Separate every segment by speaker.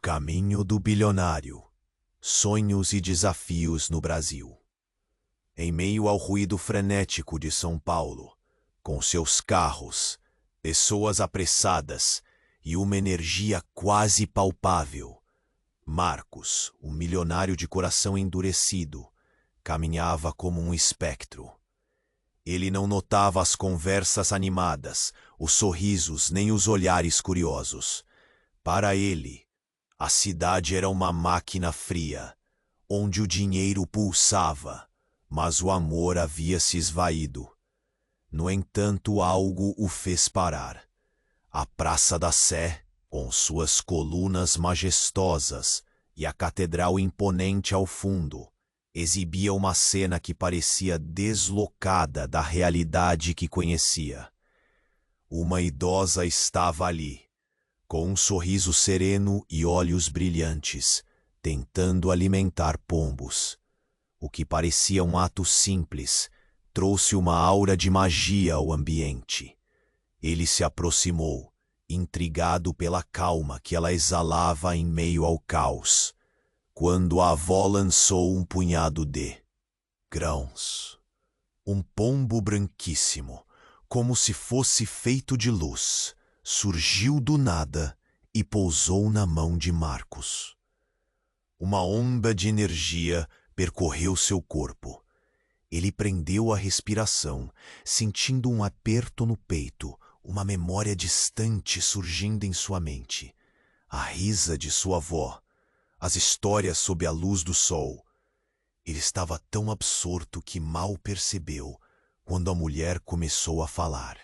Speaker 1: caminho do bilionário. Sonhos e desafios no Brasil. Em meio ao ruído frenético de São Paulo, com seus carros, pessoas apressadas e uma energia quase palpável, Marcos, um milionário de coração endurecido, caminhava como um espectro. Ele não notava as conversas animadas, os sorrisos nem os olhares curiosos. Para ele, a cidade era uma máquina fria, onde o dinheiro pulsava, mas o amor havia se esvaído. No entanto, algo o fez parar. A Praça da Sé, com suas colunas majestosas e a catedral imponente ao fundo, exibia uma cena que parecia deslocada da realidade que conhecia. Uma idosa estava ali, com um sorriso sereno e olhos brilhantes, tentando alimentar pombos. O que parecia um ato simples trouxe uma aura de magia ao ambiente. Ele se aproximou, intrigado pela calma que ela exalava em meio ao caos, quando a avó lançou um punhado de grãos. Um pombo branquíssimo, como se fosse feito de luz, surgiu do nada e pousou na mão de Marcos. Uma onda de energia percorreu seu corpo. Ele prendeu a respiração, sentindo um aperto no peito, uma memória distante surgindo em sua mente. A risa de sua avó, as histórias sob a luz do sol. Ele estava tão absorto que mal percebeu quando a mulher começou a falar.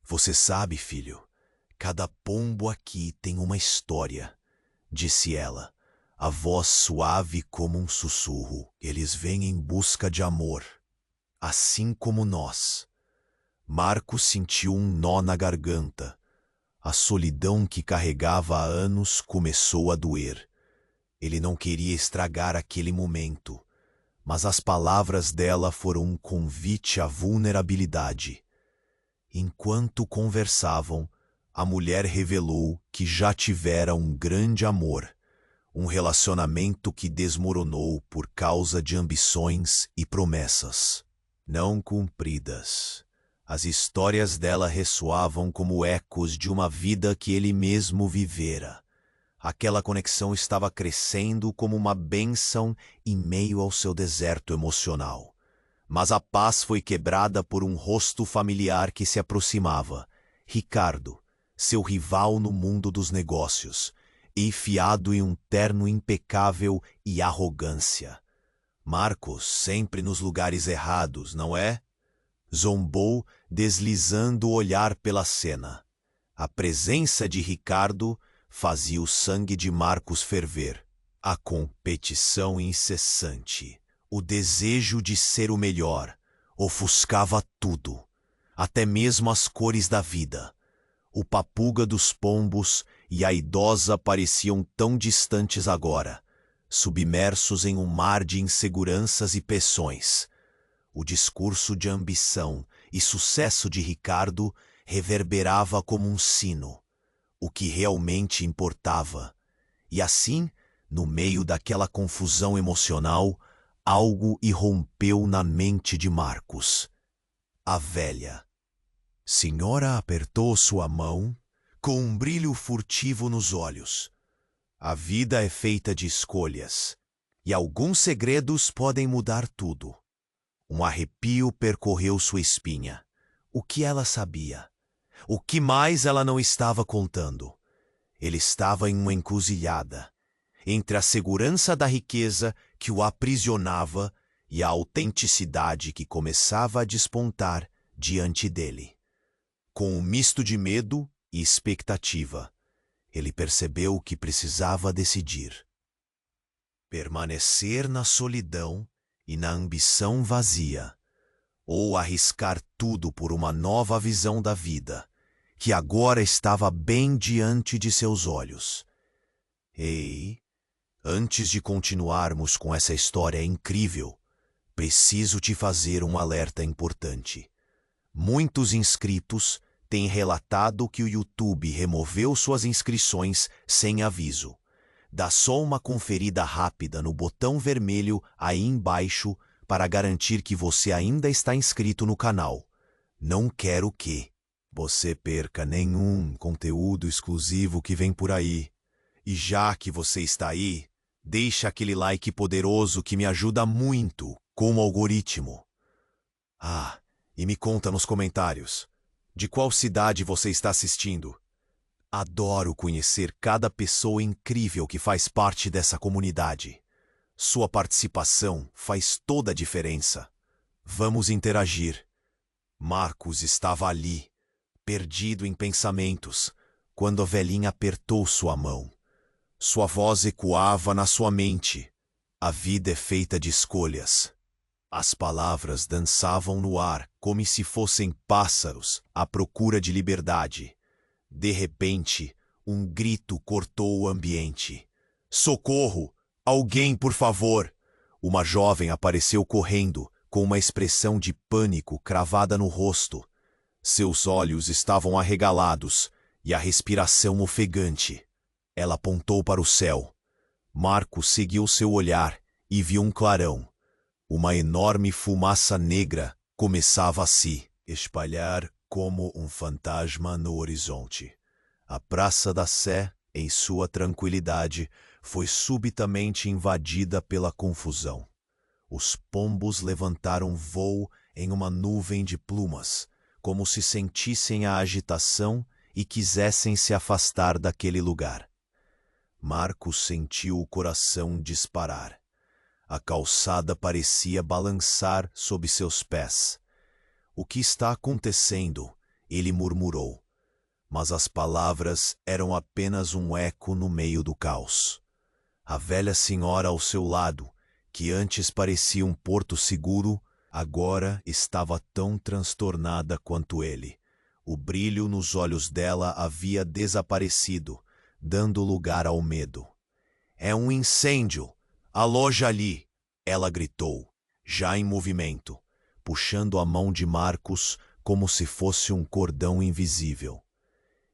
Speaker 1: "Você sabe, filho, cada pombo aqui tem uma história", disse ela, a voz suave como um sussurro. "Eles vêm em busca de amor, assim como nós." Marcos sentiu um nó na garganta. A solidão que carregava há anos começou a doer. Ele não queria estragar aquele momento, mas as palavras dela foram um convite à vulnerabilidade. Enquanto conversavam, a mulher revelou que já tivera um grande amor, um relacionamento que desmoronou por causa de ambições e promessas não cumpridas. As histórias dela ressoavam como ecos de uma vida que ele mesmo vivera. Aquela conexão estava crescendo como uma bênção em meio ao seu deserto emocional. Mas a paz foi quebrada por um rosto familiar que se aproximava. Ricardo, seu rival no mundo dos negócios, enfiado em um terno impecável e arrogância. "Marcos, sempre nos lugares errados, não é?" Zombou, deslizando o olhar pela cena. A presença de Ricardo fazia o sangue de Marcos ferver. A competição incessante, o desejo de ser o melhor, ofuscava tudo, até mesmo as cores da vida. O papuga dos pombos e a idosa pareciam tão distantes agora, submersos em um mar de inseguranças e pressões. O discurso de ambição e sucesso de Ricardo reverberava como um sino, o que realmente importava. E assim, no meio daquela confusão emocional, algo irrompeu na mente de Marcos. A velha senhora apertou sua mão, com um brilho furtivo nos olhos. "A vida é feita de escolhas, e alguns segredos podem mudar tudo." Um arrepio percorreu sua espinha. O que ela sabia? O que mais ela não estava contando? Ele estava em uma encruzilhada, entre a segurança da riqueza que o aprisionava e a autenticidade que começava a despontar diante dele. Com um misto de medo e expectativa, ele percebeu que precisava decidir: permanecer na solidão e na ambição vazia, ou arriscar tudo por uma nova visão da vida, que agora estava bem diante de seus olhos. Ei, antes de continuarmos com essa história incrível, preciso te fazer um alerta importante. Muitos inscritos têm relatado que o YouTube removeu suas inscrições sem aviso, Dá só uma conferida rápida no botão vermelho aí embaixo para garantir que você ainda está inscrito no canal. Não quero que você perca nenhum conteúdo exclusivo que vem por aí. E já que você está aí, deixa aquele like poderoso que me ajuda muito com o algoritmo. Ah, e me conta nos comentários, de qual cidade você está assistindo? Adoro conhecer cada pessoa incrível que faz parte dessa comunidade. Sua participação faz toda a diferença. Vamos interagir. Marcos estava ali, perdido em pensamentos, quando a velhinha apertou sua mão. Sua voz ecoava na sua mente. A vida é feita de escolhas. As palavras dançavam no ar como se fossem pássaros à procura de liberdade. De repente, um grito cortou o ambiente. Socorro! Alguém, por favor! Uma jovem apareceu correndo, com uma expressão de pânico cravada no rosto. Seus olhos estavam arregalados e a respiração ofegante. Ela apontou para o céu. Marcos seguiu seu olhar e viu um clarão. Uma enorme fumaça negra começava a se espalhar como um fantasma no horizonte. A Praça da Sé, em sua tranquilidade, foi subitamente invadida pela confusão. Os pombos levantaram voo em uma nuvem de plumas, como se sentissem a agitação e quisessem se afastar daquele lugar. Marcos sentiu o coração disparar. A calçada parecia balançar sob seus pés. O que está acontecendo? Ele murmurou. Mas as palavras eram apenas um eco no meio do caos. A velha senhora ao seu lado, que antes parecia um porto seguro, agora estava tão transtornada quanto ele. O brilho nos olhos dela havia desaparecido, dando lugar ao medo. É um incêndio! A loja ali! Ela gritou, já em movimento, puxando a mão de Marcos como se fosse um cordão invisível.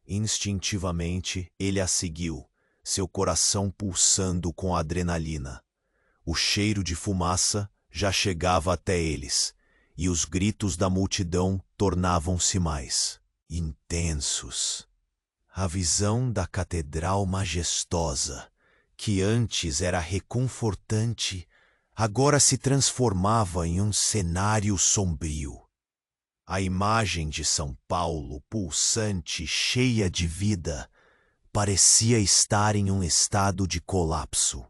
Speaker 1: Instintivamente, ele a seguiu, seu coração pulsando com adrenalina. O cheiro de fumaça já chegava até eles, e os gritos da multidão tornavam-se mais intensos. A visão da catedral majestosa, que antes era reconfortante, agora se transformava em um cenário sombrio. A imagem de São Paulo, pulsante, cheia de vida, parecia estar em um estado de colapso.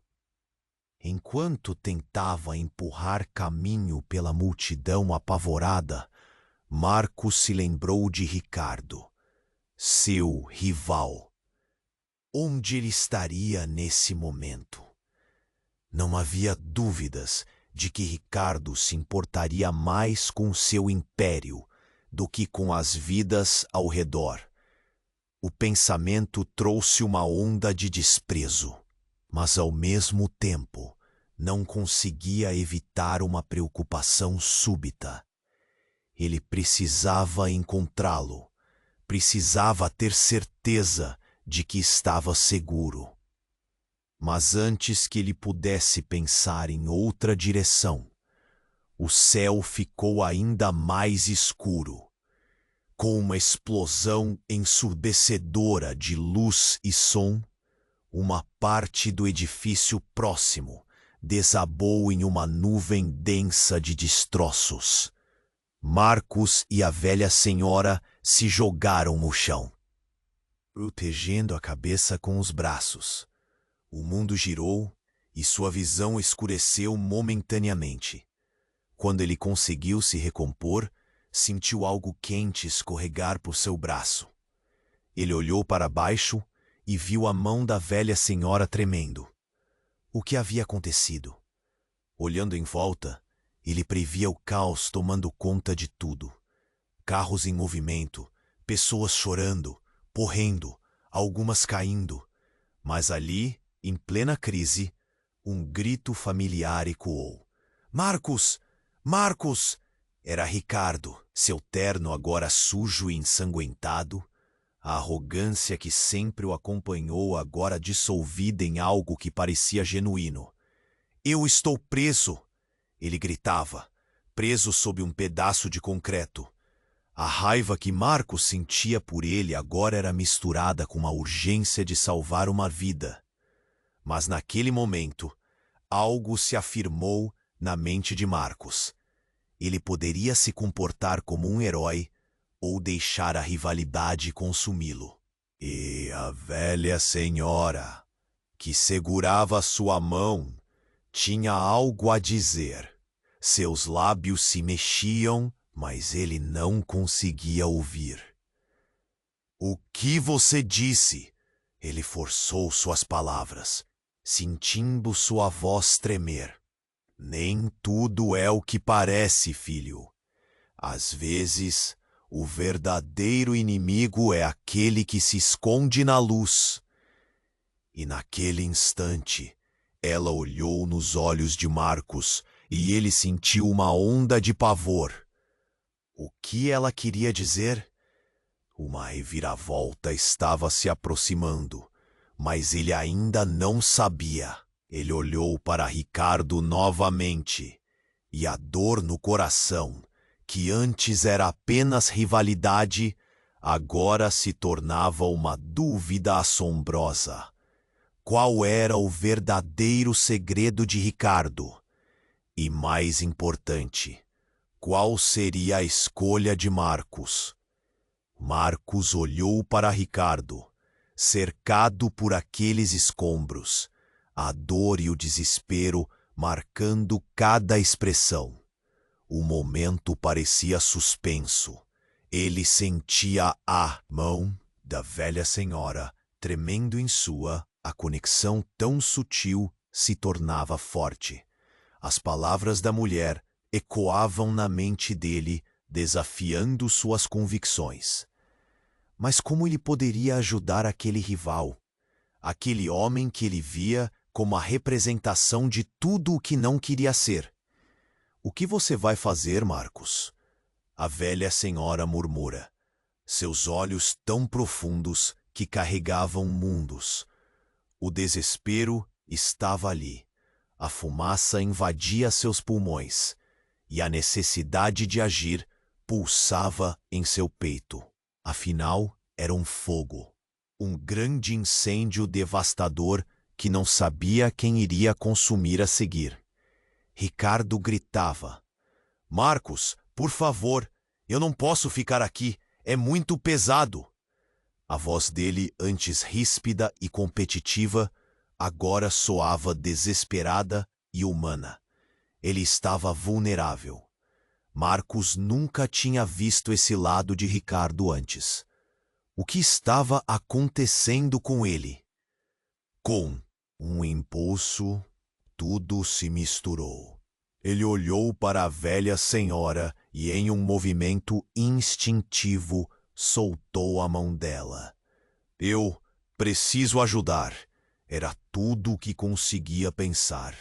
Speaker 1: Enquanto tentava empurrar caminho pela multidão apavorada, Marcos se lembrou de Ricardo, seu rival. Onde ele estaria nesse momento? Não havia dúvidas de que Ricardo se importaria mais com seu império do que com as vidas ao redor. O pensamento trouxe uma onda de desprezo, mas ao mesmo tempo não conseguia evitar uma preocupação súbita. Ele precisava encontrá-lo, precisava ter certeza de que estava seguro. Mas antes que ele pudesse pensar em outra direção, o céu ficou ainda mais escuro. Com uma explosão ensurdecedora de luz e som, uma parte do edifício próximo desabou em uma nuvem densa de destroços. Marcos e a velha senhora se jogaram no chão, protegendo a cabeça com os braços. O mundo girou e sua visão escureceu momentaneamente. Quando ele conseguiu se recompor, sentiu algo quente escorregar por seu braço. Ele olhou para baixo e viu a mão da velha senhora tremendo. O que havia acontecido? Olhando em volta, ele previa o caos tomando conta de tudo. Carros em movimento, pessoas chorando, correndo, algumas caindo. Mas ali, em plena crise, um grito familiar ecoou. Marcos! Marcos! Era Ricardo, seu terno agora sujo e ensanguentado, A arrogância que sempre o acompanhou agora dissolvida em algo que parecia genuíno. Eu estou preso, ele gritava, preso sob um pedaço de concreto. A raiva que Marcos sentia por ele agora era misturada com uma urgência de salvar uma vida. Mas naquele momento, algo se afirmou na mente de Marcos. Ele poderia se comportar como um herói ou deixar a rivalidade consumi-lo. E a velha senhora, que segurava sua mão, tinha algo a dizer. Seus lábios se mexiam, mas ele não conseguia ouvir. O que você disse? Ele forçou suas palavras, sentindo sua voz tremer. Nem tudo é o que parece, filho. Às vezes, o verdadeiro inimigo é aquele que se esconde na luz. E naquele instante, ela olhou nos olhos de Marcos e ele sentiu uma onda de pavor. O que ela queria dizer? Uma reviravolta estava se aproximando, mas ele ainda não sabia. Ele olhou para Ricardo novamente, e a dor no coração, que antes era apenas rivalidade, agora se tornava uma dúvida assombrosa. Qual era o verdadeiro segredo de Ricardo? E mais importante, qual seria a escolha de Marcos? Marcos olhou para Ricardo, cercado por aqueles escombros, a dor e o desespero marcando cada expressão. O momento parecia suspenso. Ele sentia a mão da velha senhora tremendo em sua, a conexão tão sutil se tornava forte. As palavras da mulher ecoavam na mente dele, desafiando suas convicções. Mas como ele poderia ajudar aquele rival? Aquele homem que ele via como a representação de tudo o que não queria ser. O que você vai fazer, Marcos? A velha senhora murmura, seus olhos tão profundos que carregavam mundos. O desespero estava ali. A fumaça invadia seus pulmões, e a necessidade de agir pulsava em seu peito. Afinal, era um fogo, um grande incêndio devastador que não sabia quem iria consumir a seguir. Ricardo gritava, Marcos, por favor, eu não posso ficar aqui, é muito pesado. A voz dele, antes ríspida e competitiva, agora soava desesperada e humana. Ele estava vulnerável. Marcos nunca tinha visto esse lado de Ricardo antes. O que estava acontecendo com ele? Com um impulso, tudo se misturou. Ele olhou para a velha senhora e, em um movimento instintivo, soltou a mão dela. Eu preciso ajudar. Era tudo o que conseguia pensar.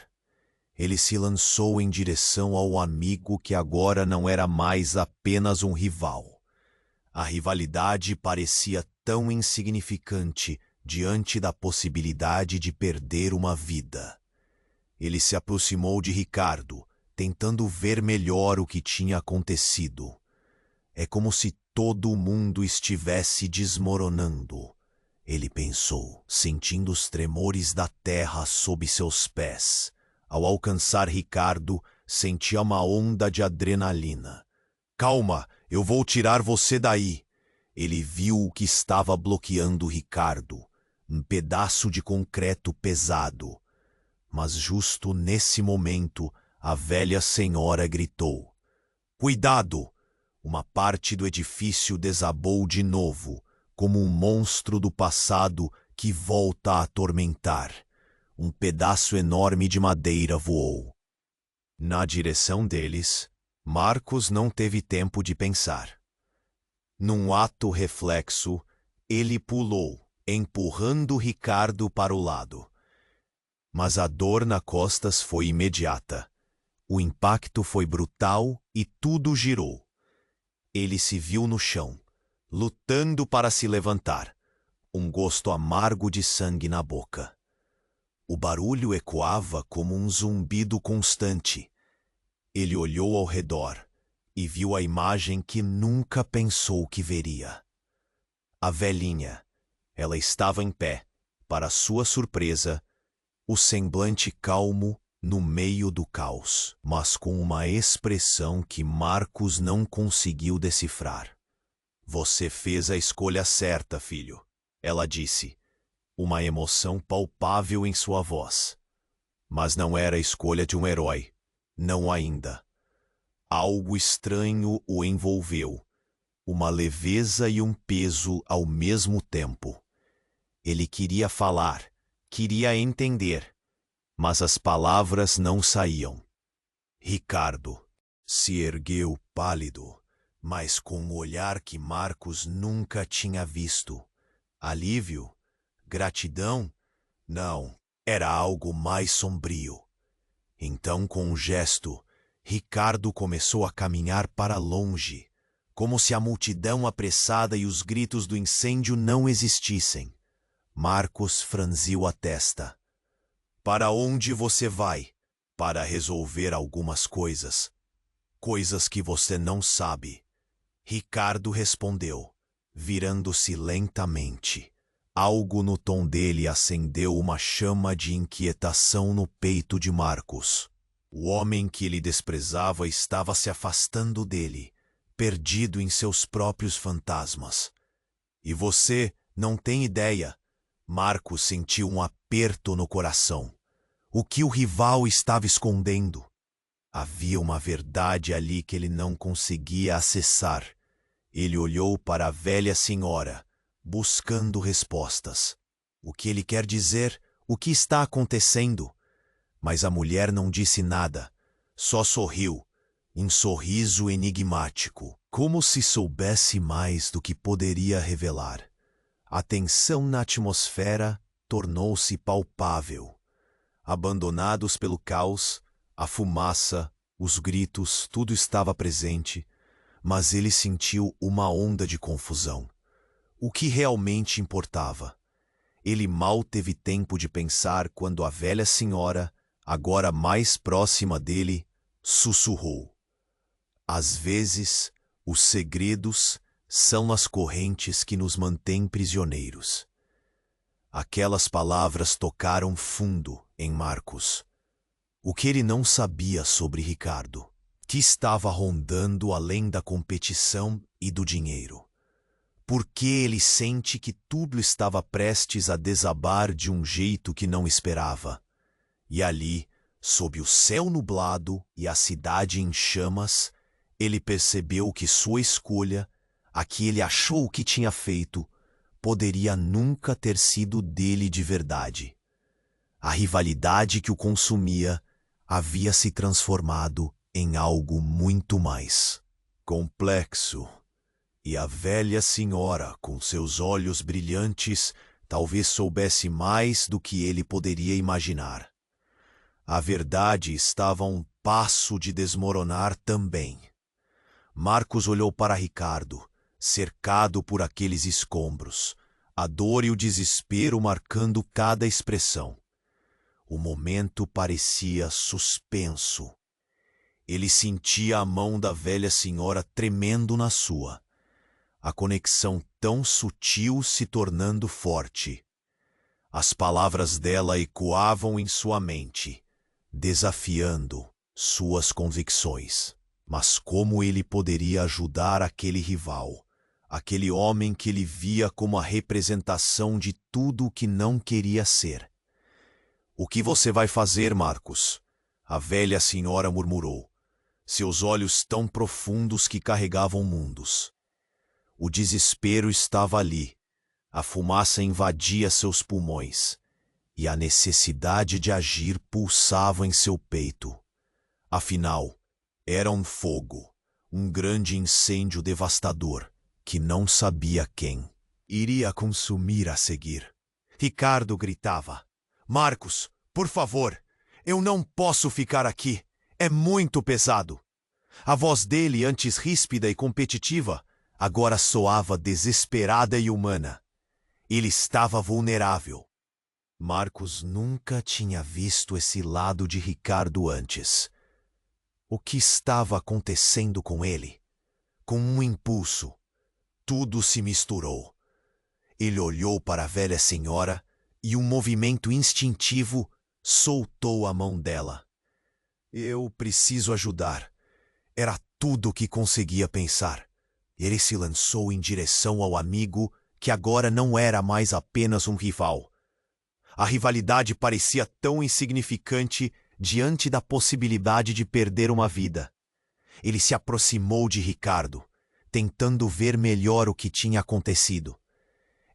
Speaker 1: Ele se lançou em direção ao amigo que agora não era mais apenas um rival. A rivalidade parecia tão insignificante diante da possibilidade de perder uma vida. Ele se aproximou de Ricardo, tentando ver melhor o que tinha acontecido. É como se todo o mundo estivesse desmoronando. Ele pensou, sentindo os tremores da terra sob seus pés. Ao alcançar Ricardo, sentia uma onda de adrenalina. Calma, eu vou tirar você daí. Ele viu o que estava bloqueando Ricardo, um pedaço de concreto pesado. Mas justo nesse momento, a velha senhora gritou. Cuidado! Uma parte do edifício desabou de novo, como um monstro do passado que volta a atormentar. Um pedaço enorme de madeira voou. Na direção deles, Marcos não teve tempo de pensar. Num ato reflexo, ele pulou, empurrando Ricardo para o lado. Mas a dor nas costas foi imediata. O impacto foi brutal e tudo girou. Ele se viu no chão, lutando para se levantar, um gosto amargo de sangue na boca. O barulho ecoava como um zumbido constante. Ele olhou ao redor e viu a imagem que nunca pensou que veria. A velhinha. Ela estava em pé, para sua surpresa, o semblante calmo no meio do caos, mas com uma expressão que Marcos não conseguiu decifrar. Você fez a escolha certa, filho, ela disse, uma emoção palpável em sua voz. Mas não era a escolha de um herói, não ainda. Algo estranho o envolveu, uma leveza e um peso ao mesmo tempo. Ele queria falar, queria entender, mas as palavras não saíam. Ricardo se ergueu pálido, mas com um olhar que Marcos nunca tinha visto. Alívio? Gratidão? Não, era algo mais sombrio. Então, com um gesto, Ricardo começou a caminhar para longe, como se a multidão apressada e os gritos do incêndio não existissem. Marcos franziu a testa. Para onde você vai? Para resolver algumas coisas. Coisas que você não sabe. Ricardo respondeu, virando-se lentamente. Algo no tom dele acendeu uma chama de inquietação no peito de Marcos. O homem que ele desprezava estava se afastando dele, perdido em seus próprios fantasmas. E você não tem ideia. Marcos sentiu um aperto no coração. O que o rival estava escondendo? Havia uma verdade ali que ele não conseguia acessar. Ele olhou para a velha senhora, buscando respostas. O que ele quer dizer? O que está acontecendo? Mas a mulher não disse nada, só sorriu, um sorriso enigmático, como se soubesse mais do que poderia revelar. A tensão na atmosfera tornou-se palpável. Abandonados pelo caos, a fumaça, os gritos, tudo estava presente, mas ele sentiu uma onda de confusão. O que realmente importava? Ele mal teve tempo de pensar quando a velha senhora, agora mais próxima dele, sussurrou. Às vezes, os segredos são as correntes que nos mantêm prisioneiros. Aquelas palavras tocaram fundo em Marcos. O que ele não sabia sobre Ricardo, que estava rondando além da competição e do dinheiro. Por que ele sente que tudo estava prestes a desabar de um jeito que não esperava? E ali, sob o céu nublado e a cidade em chamas, ele percebeu que sua escolha, a que ele achou que tinha feito, poderia nunca ter sido dele de verdade. A rivalidade que o consumia havia se transformado em algo muito mais complexo. E a velha senhora, com seus olhos brilhantes, talvez soubesse mais do que ele poderia imaginar. A verdade estava a um passo de desmoronar também. Marcos olhou para Ricardo, cercado por aqueles escombros, a dor e o desespero marcando cada expressão. O momento parecia suspenso. Ele sentia a mão da velha senhora tremendo na sua. A conexão tão sutil se tornando forte. As palavras dela ecoavam em sua mente, desafiando suas convicções. Mas como ele poderia ajudar aquele rival, aquele homem que ele via como a representação de tudo o que não queria ser? O que você vai fazer, Marcos? A velha senhora murmurou, seus olhos tão profundos que carregavam mundos. O desespero estava ali, a fumaça invadia seus pulmões, e a necessidade de agir pulsava em seu peito. Afinal, era um fogo, um grande incêndio devastador, que não sabia quem iria consumir a seguir. Ricardo gritava, Marcos, por favor, eu não posso ficar aqui, é muito pesado. A voz dele, antes ríspida e competitiva, agora soava desesperada e humana. Ele estava vulnerável. Marcos nunca tinha visto esse lado de Ricardo antes. O que estava acontecendo com ele? Com um impulso, tudo se misturou. Ele olhou para a velha senhora e um movimento instintivo soltou a mão dela. Eu preciso ajudar. Era tudo o que conseguia pensar. Ele se lançou em direção ao amigo que agora não era mais apenas um rival. A rivalidade parecia tão insignificante diante da possibilidade de perder uma vida. Ele se aproximou de Ricardo, tentando ver melhor o que tinha acontecido.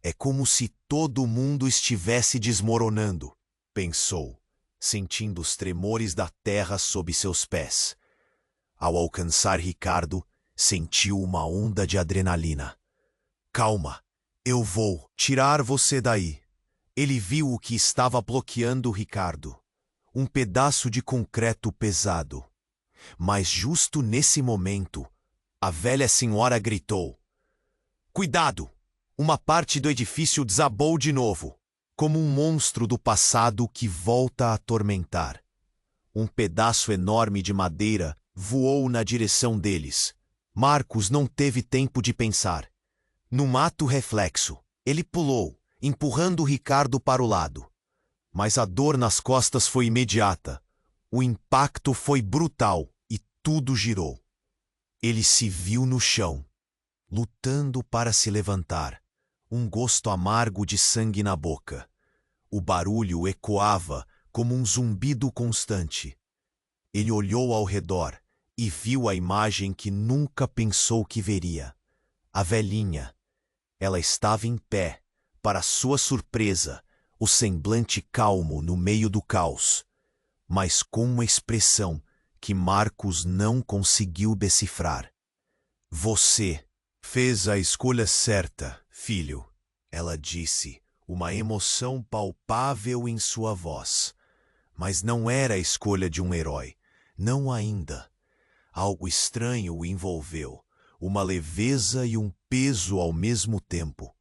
Speaker 1: É como se todo mundo estivesse desmoronando, pensou, sentindo os tremores da terra sob seus pés. Ao alcançar Ricardo, sentiu uma onda de adrenalina. Calma, eu vou tirar você daí. Ele viu o que estava bloqueando Ricardo. Um pedaço de concreto pesado. Mas justo nesse momento, a velha senhora gritou. Cuidado! Uma parte do edifício desabou de novo, como um monstro do passado que volta a atormentar. Um pedaço enorme de madeira voou na direção deles. Marcos não teve tempo de pensar. Num ato reflexo, ele pulou, empurrando Ricardo para o lado. Mas a dor nas costas foi imediata. O impacto foi brutal e tudo girou. Ele se viu no chão, lutando para se levantar. Um gosto amargo de sangue na boca. O barulho ecoava como um zumbido constante. Ele olhou ao redor e viu a imagem que nunca pensou que veria. A velhinha. Ela estava em pé, para sua surpresa, o semblante calmo no meio do caos, mas com uma expressão que Marcos não conseguiu decifrar. Você fez a escolha certa, filho, ela disse, uma emoção palpável em sua voz. Mas não era a escolha de um herói, não ainda. Algo estranho o envolveu, uma leveza e um peso ao mesmo tempo.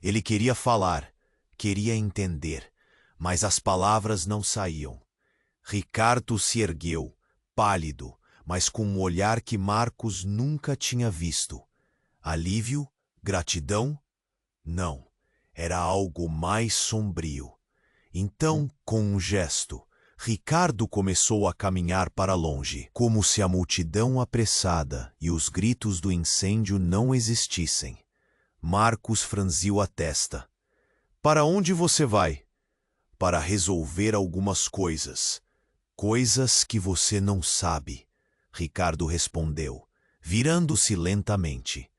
Speaker 1: Ele queria falar, queria entender, mas as palavras não saíam. Ricardo se ergueu, pálido, mas com um olhar que Marcos nunca tinha visto. Alívio? Gratidão? Não, era algo mais sombrio. Então, com um gesto, Ricardo começou a caminhar para longe, como se a multidão apressada e os gritos do incêndio não existissem. Marcos franziu a testa. Para onde você vai? Para resolver algumas coisas. Coisas que você não sabe, Ricardo respondeu, virando-se lentamente.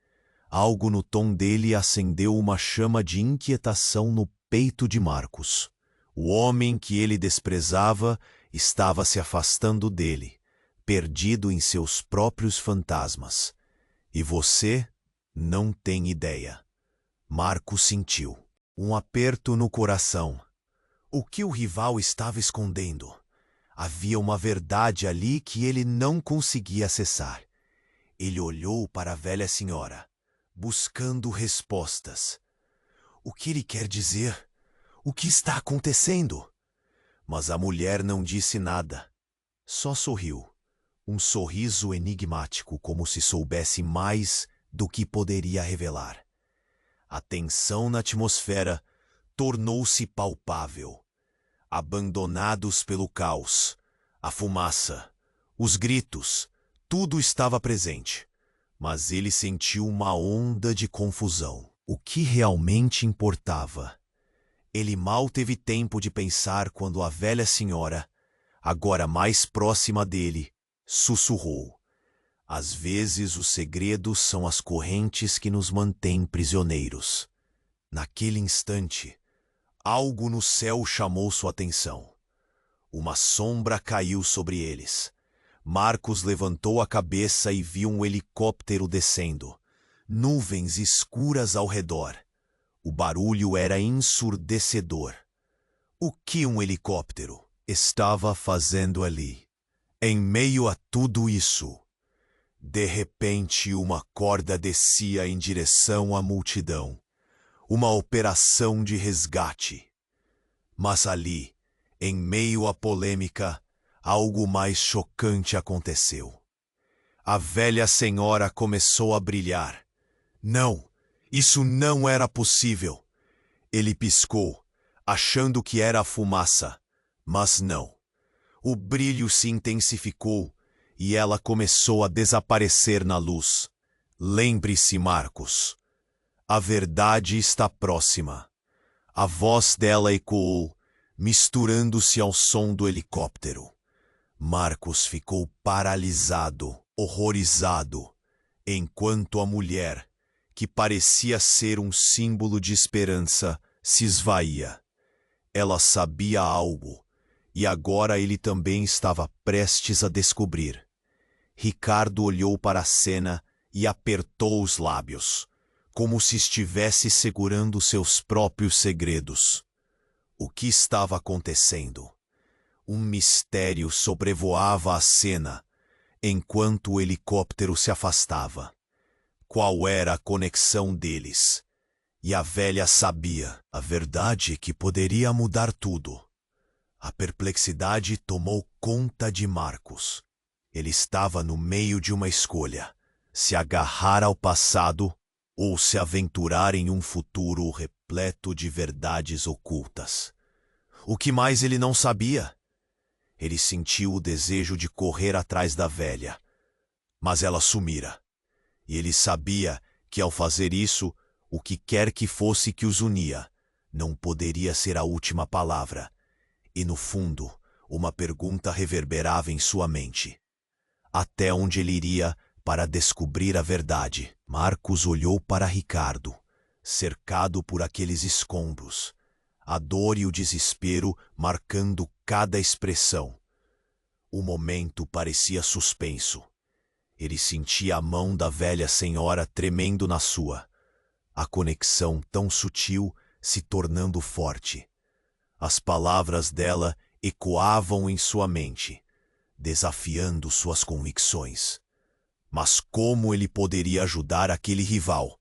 Speaker 1: Algo no tom dele acendeu uma chama de inquietação no peito de Marcos. O homem que ele desprezava estava se afastando dele, perdido em seus próprios fantasmas. E você não tem ideia. Marcos sentiu um aperto no coração. O que o rival estava escondendo? Havia uma verdade ali que ele não conseguia acessar. Ele olhou para a velha senhora, buscando respostas. O que ele quer dizer? O que está acontecendo? Mas a mulher não disse nada. Só sorriu. Um sorriso enigmático, como se soubesse mais do que poderia revelar. A tensão na atmosfera tornou-se palpável. Abandonados pelo caos, a fumaça, os gritos, tudo estava presente. Mas ele sentiu uma onda de confusão. O que realmente importava? Ele mal teve tempo de pensar quando a velha senhora, agora mais próxima dele, sussurrou. Às vezes os segredos são as correntes que nos mantêm prisioneiros. Naquele instante, algo no céu chamou sua atenção. Uma sombra caiu sobre eles. Marcos levantou a cabeça e viu um helicóptero descendo. Nuvens escuras ao redor. O barulho era ensurdecedor. O que um helicóptero estava fazendo ali? Em meio a tudo isso, De repente, uma corda descia em direção à multidão. Uma operação de resgate. Mas ali, em meio à polêmica, algo mais chocante aconteceu. A velha senhora começou a brilhar. Não, isso não era possível. Ele piscou, achando que era a fumaça, mas não. O brilho se intensificou e ela começou a desaparecer na luz. Lembre-se, Marcos. A verdade está próxima. A voz dela ecoou, misturando-se ao som do helicóptero. Marcos ficou paralisado, horrorizado, enquanto a mulher, que parecia ser um símbolo de esperança, se esvaía. Ela sabia algo, e agora ele também estava prestes a descobrir. Ricardo olhou para a cena e apertou os lábios, como se estivesse segurando seus próprios segredos. O que estava acontecendo? Um mistério sobrevoava a cena, enquanto o helicóptero se afastava. Qual era a conexão deles? E a velha sabia, a verdade que poderia mudar tudo. A perplexidade tomou conta de Marcos. Ele estava no meio de uma escolha: se agarrar ao passado ou se aventurar em um futuro repleto de verdades ocultas. O que mais ele não sabia? Ele sentiu o desejo de correr atrás da velha, mas ela sumira. E ele sabia que, ao fazer isso, o que quer que fosse que os unia, não poderia ser a última palavra. E, no fundo, uma pergunta reverberava em sua mente. Até onde ele iria para descobrir a verdade? Marcos olhou para Ricardo, cercado por aqueles escombros, a dor e o desespero marcando cada expressão. O momento parecia suspenso. Ele sentia a mão da velha senhora tremendo na sua, a conexão tão sutil se tornando forte. As palavras dela ecoavam em sua mente, desafiando suas convicções. Mas como ele poderia ajudar aquele rival?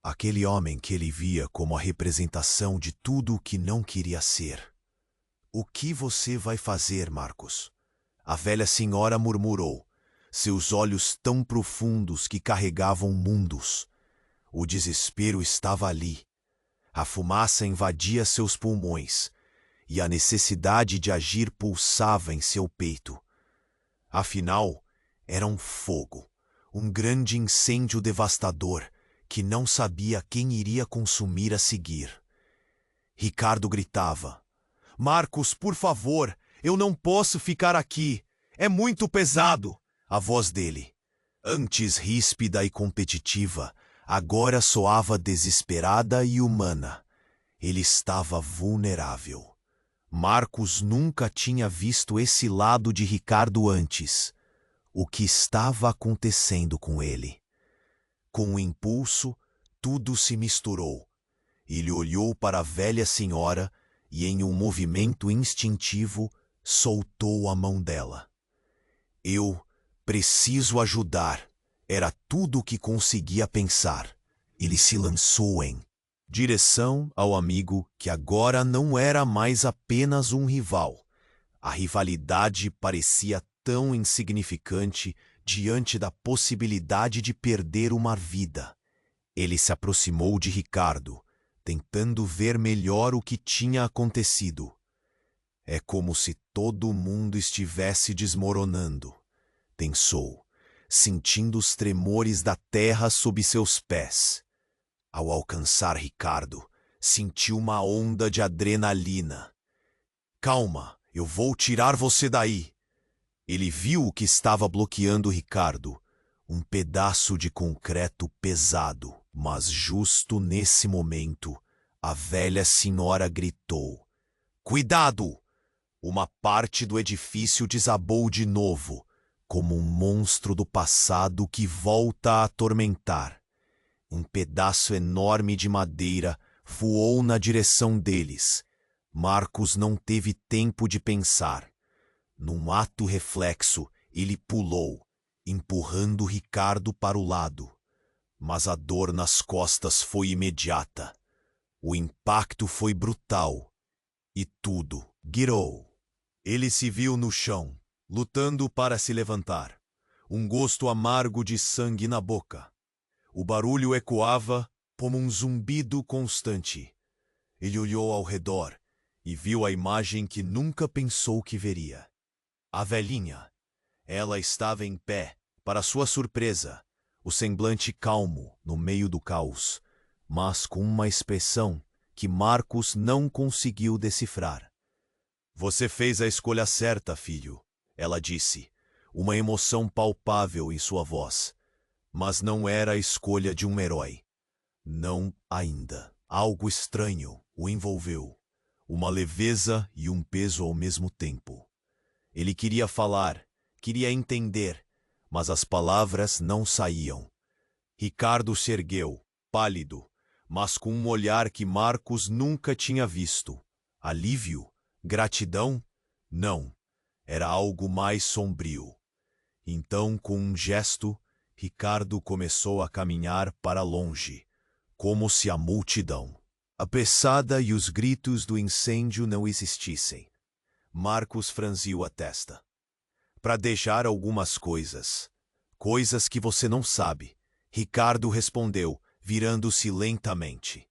Speaker 1: Aquele homem que ele via como a representação de tudo o que não queria ser. O que você vai fazer, Marcos? A velha senhora murmurou, seus olhos tão profundos que carregavam mundos. O desespero estava ali. A fumaça invadia seus pulmões, e a necessidade de agir pulsava em seu peito. Afinal, era um fogo, um grande incêndio devastador, que não sabia quem iria consumir a seguir. Ricardo gritava: Marcos, por favor, eu não posso ficar aqui. É muito pesado. A voz dele, antes ríspida e competitiva, agora soava desesperada e humana. Ele estava vulnerável. Marcos nunca tinha visto esse lado de Ricardo antes. O que estava acontecendo com ele? Com um impulso, tudo se misturou. Ele olhou para a velha senhora e, em um movimento instintivo, soltou a mão dela. Eu preciso ajudar. Era tudo o que conseguia pensar. Ele se lançou em direção ao amigo que agora não era mais apenas um rival. A rivalidade parecia tão insignificante diante da possibilidade de perder uma vida. Ele se aproximou de Ricardo, tentando ver melhor o que tinha acontecido. É como se todo mundo estivesse desmoronando, pensou, sentindo os tremores da terra sob seus pés. Ao alcançar Ricardo, sentiu uma onda de adrenalina. Calma, eu vou tirar você daí. Ele viu o que estava bloqueando Ricardo, um pedaço de concreto pesado, mas justo nesse momento, a velha senhora gritou: Cuidado! Uma parte do edifício desabou de novo, como um monstro do passado que volta a atormentar. Um pedaço enorme de madeira voou na direção deles. Marcos não teve tempo de pensar. Num ato reflexo, ele pulou empurrando Ricardo para o lado. Mas a dor nas costas foi imediata. O impacto foi brutal. E tudo girou. Ele se viu no chão, lutando para se levantar. Um gosto amargo de sangue na boca. O barulho ecoava como um zumbido constante. Ele olhou ao redor e viu a imagem que nunca pensou que veria. A velhinha. Ela estava em pé, para sua surpresa, o semblante calmo no meio do caos, mas com uma expressão que Marcos não conseguiu decifrar. Você fez a escolha certa, filho, ela disse, uma emoção palpável em sua voz. Mas não era a escolha de um herói. Não ainda. Algo estranho o envolveu. Uma leveza e um peso ao mesmo tempo. Ele queria falar, queria entender, mas as palavras não saíam. Ricardo se ergueu, pálido, mas com um olhar que Marcos nunca tinha visto. Alívio? Gratidão? Não. Era algo mais sombrio. Então, com um gesto, Ricardo começou a caminhar para longe, como se a multidão, a peçada e os gritos do incêndio não existissem. Marcos franziu a testa. Para deixar algumas coisas. Coisas que você não sabe, Ricardo respondeu, virando-se lentamente.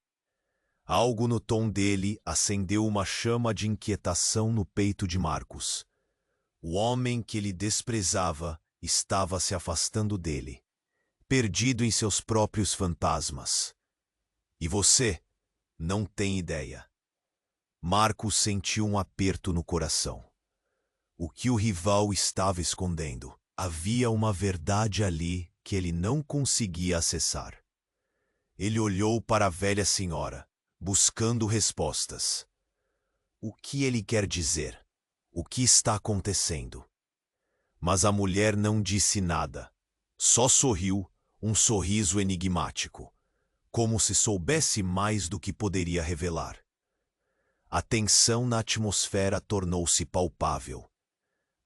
Speaker 1: Algo no tom dele acendeu uma chama de inquietação no peito de Marcos. O homem que ele desprezava estava se afastando dele, perdido em seus próprios fantasmas. E você não tem ideia. Marcos sentiu um aperto no coração. O que o rival estava escondendo? Havia uma verdade ali que ele não conseguia acessar. Ele olhou para a velha senhora, buscando respostas. O que ele quer dizer? O que está acontecendo? Mas a mulher não disse nada. Só sorriu, um sorriso enigmático, como se soubesse mais do que poderia revelar. A tensão na atmosfera tornou-se palpável.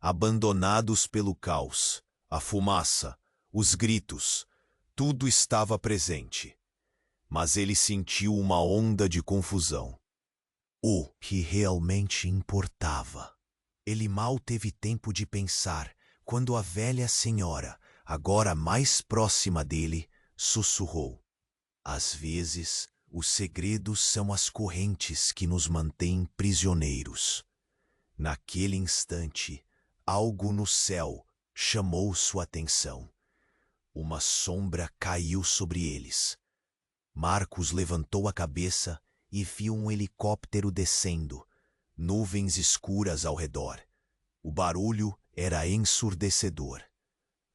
Speaker 1: Abandonados pelo caos, a fumaça, os gritos, tudo estava presente. Mas ele sentiu uma onda de confusão. O que realmente importava. Ele mal teve tempo de pensar quando a velha senhora, agora mais próxima dele, sussurrou. Às vezes, os segredos são as correntes que nos mantêm prisioneiros. Naquele instante, algo no céu chamou sua atenção. Uma sombra caiu sobre eles. Marcos levantou a cabeça e viu um helicóptero descendo, nuvens escuras ao redor. O barulho era ensurdecedor.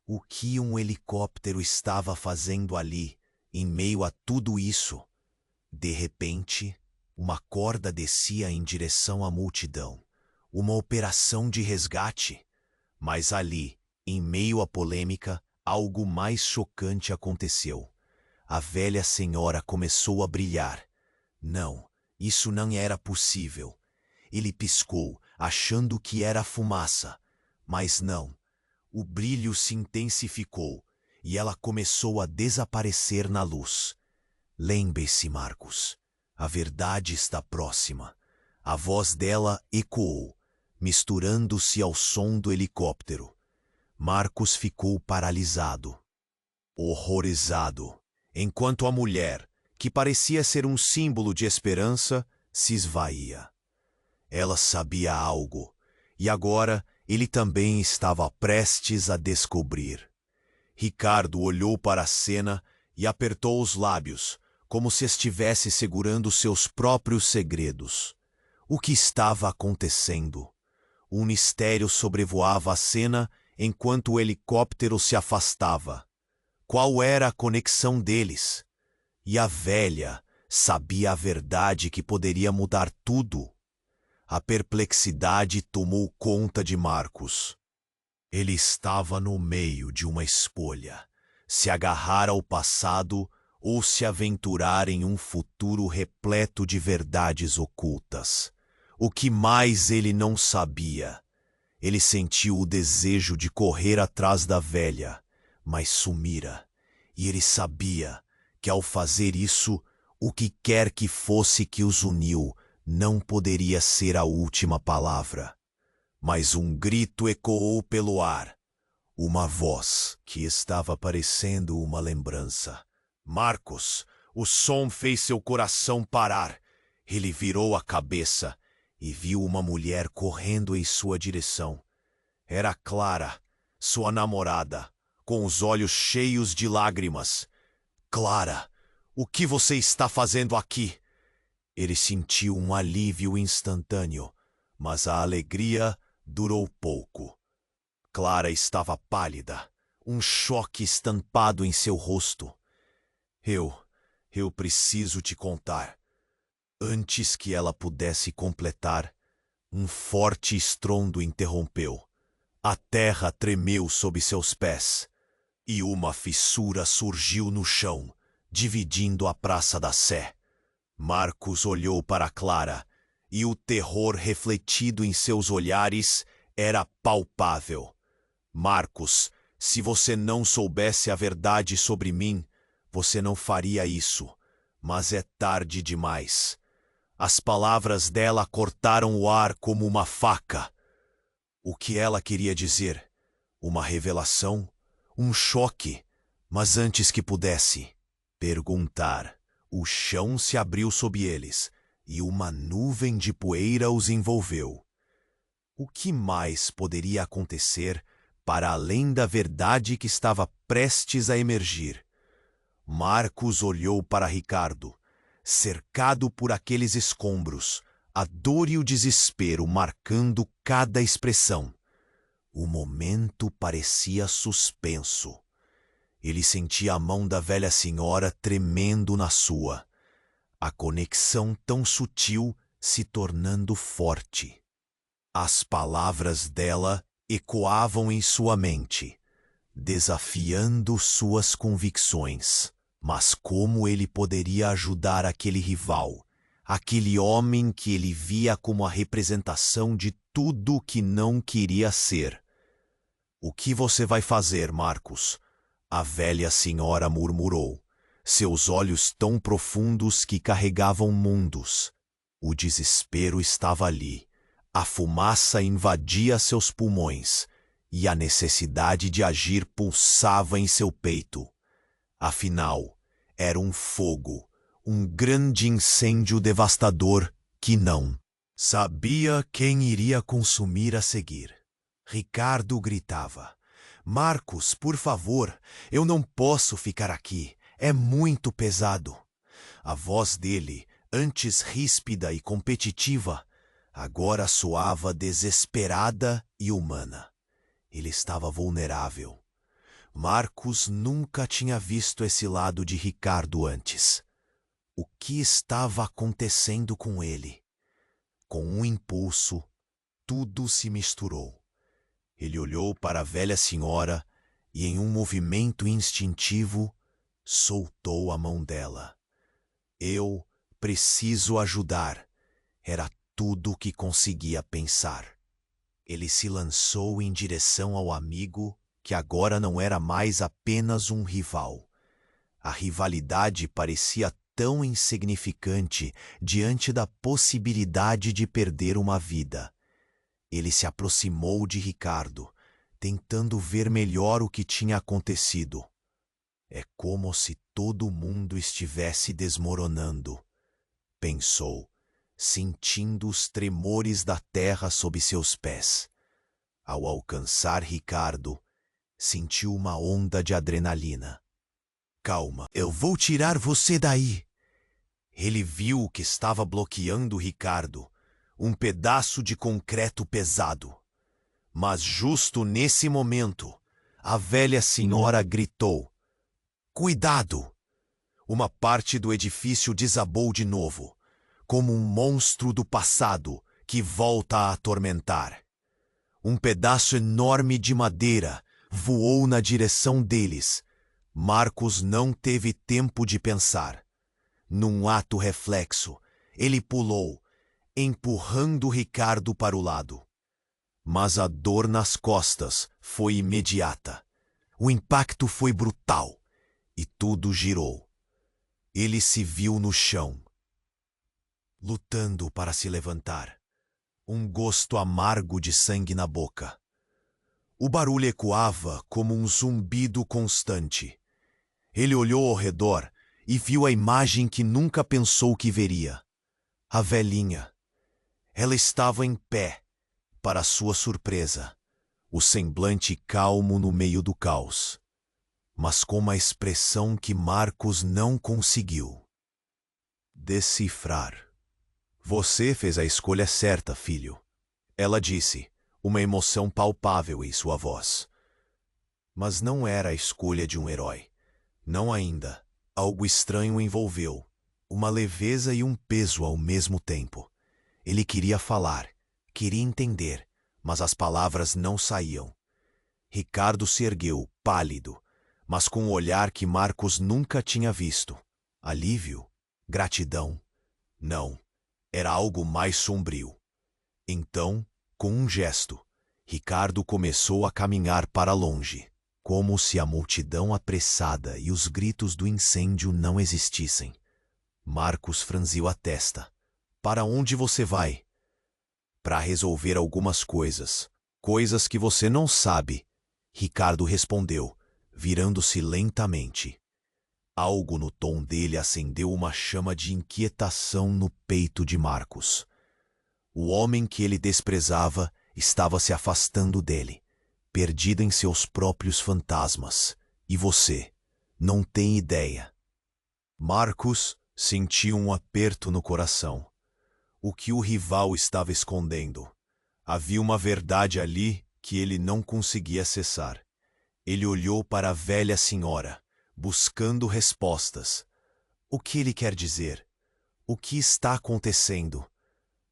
Speaker 1: O que um helicóptero estava fazendo ali, em meio a tudo isso? De repente, uma corda descia em direção à multidão. Uma operação de resgate. Mas ali, em meio à polêmica, algo mais chocante aconteceu. A velha senhora começou a brilhar. Não, isso não era possível. Ele piscou, achando que era fumaça. Mas não. O brilho se intensificou e ela começou a desaparecer na luz. Lembre-se, Marcos. A verdade está próxima. A voz dela ecoou, misturando-se ao som do helicóptero. Marcos ficou paralisado, horrorizado, enquanto a mulher, que parecia ser um símbolo de esperança, se esvaía. Ela sabia algo, e agora ele também estava prestes a descobrir. Ricardo olhou para a cena e apertou os lábios, como se estivesse segurando seus próprios segredos. O que estava acontecendo? Um mistério sobrevoava a cena enquanto o helicóptero se afastava. Qual era a conexão deles? E a velha sabia a verdade que poderia mudar tudo. A perplexidade tomou conta de Marcos. Ele estava no meio de uma escolha: se agarrar ao passado ou se aventurar em um futuro repleto de verdades ocultas. O que mais ele não sabia? Ele sentiu o desejo de correr atrás da velha, mas sumira, e ele sabia que ao fazer isso, o que quer que fosse que os uniu não poderia ser a última palavra. Mas um grito ecoou pelo ar, uma voz que estava parecendo uma lembrança. Marcos, o som fez seu coração parar. Ele virou a cabeça e viu uma mulher correndo em sua direção. Era Clara, sua namorada, com os olhos cheios de lágrimas. Clara, o que você está fazendo aqui? Ele sentiu um alívio instantâneo, mas a alegria durou pouco. Clara estava pálida, um choque estampado em seu rosto. Eu preciso te contar. Antes que ela pudesse completar, um forte estrondo interrompeu. A terra tremeu sob seus pés, e uma fissura surgiu no chão, dividindo a Praça da Sé. Marcos olhou para Clara, e o terror refletido em seus olhares era palpável. Marcos, se você não soubesse a verdade sobre mim, você não faria isso, mas é tarde demais. As palavras dela cortaram o ar como uma faca. O que ela queria dizer? Uma revelação? Um choque? Mas antes que pudesse perguntar, o chão se abriu sob eles, e uma nuvem de poeira os envolveu. O que mais poderia acontecer para além da verdade que estava prestes a emergir? Marcos olhou para Ricardo, cercado por aqueles escombros, a dor e o desespero marcando cada expressão. O momento parecia suspenso. Ele sentia a mão da velha senhora tremendo na sua, a conexão tão sutil se tornando forte. As palavras dela ecoavam em sua mente, desafiando suas convicções. Mas como ele poderia ajudar aquele rival, aquele homem que ele via como a representação de tudo que não queria ser? O que você vai fazer, Marcos? A velha senhora murmurou, seus olhos tão profundos que carregavam mundos. O desespero estava ali, a fumaça invadia seus pulmões, e a necessidade de agir pulsava em seu peito. Afinal, era um fogo, um grande incêndio devastador que não sabia quem iria consumir a seguir. Ricardo gritava, Marcos, por favor, eu não posso ficar aqui, é muito pesado. A voz dele, antes ríspida e competitiva, agora soava desesperada e humana. Ele estava vulnerável. Marcos nunca tinha visto esse lado de Ricardo antes. O que estava acontecendo com ele? Com um impulso, tudo se misturou. Ele olhou para a velha senhora e, em um movimento instintivo, soltou a mão dela. Eu preciso ajudar. Era tudo o que conseguia pensar. Ele se lançou em direção ao amigo, que agora não era mais apenas um rival. A rivalidade parecia tão insignificante diante da possibilidade de perder uma vida. Ele se aproximou de Ricardo, tentando ver melhor o que tinha acontecido. É como se todo mundo estivesse desmoronando, pensou, sentindo os tremores da terra sob seus pés. Ao alcançar Ricardo, sentiu uma onda de adrenalina. Calma, eu vou tirar você daí. Ele viu o que estava bloqueando Ricardo, um pedaço de concreto pesado. Mas justo nesse momento, a velha senhora gritou, Cuidado! Uma parte do edifício desabou de novo, como um monstro do passado que volta a atormentar. Um pedaço enorme de madeira voou na direção deles. Marcos não teve tempo de pensar. Num ato reflexo, ele pulou, empurrando Ricardo para o lado. mas a dor nas costas foi imediata. O impacto foi brutal e tudo girou. Ele se viu no chão, lutando para se levantar, um gosto amargo de sangue na boca. O barulho ecoava como um zumbido constante. Ele olhou ao redor e viu a imagem que nunca pensou que veria. A velhinha. Ela estava em pé, para sua surpresa, o semblante calmo no meio do caos, mas com uma expressão que Marcos não conseguiu decifrar. Você fez a escolha certa, filho, ela disse, uma emoção palpável em sua voz. Mas não era a escolha de um herói. Não ainda. Algo estranho o envolveu, uma leveza e um peso ao mesmo tempo. Ele queria falar, queria entender, mas as palavras não saíam. Ricardo se ergueu, pálido, mas com um olhar que Marcos nunca tinha visto. Alívio? Gratidão? Não. Era algo mais sombrio. Então, com um gesto, Ricardo começou a caminhar para longe, como se a multidão apressada e os gritos do incêndio não existissem. Marcos franziu a testa. Para onde você vai? Para resolver algumas coisas. Coisas que você não sabe, Ricardo respondeu, virando-se lentamente. Algo no tom dele acendeu uma chama de inquietação no peito de Marcos. O homem que ele desprezava estava se afastando dele, perdido em seus próprios fantasmas. E você não tem ideia. Marcos sentiu um aperto no coração. O que o rival estava escondendo? Havia uma verdade ali que ele não conseguia acessar. Ele olhou para a velha senhora, buscando respostas. O que ele quer dizer? O que está acontecendo?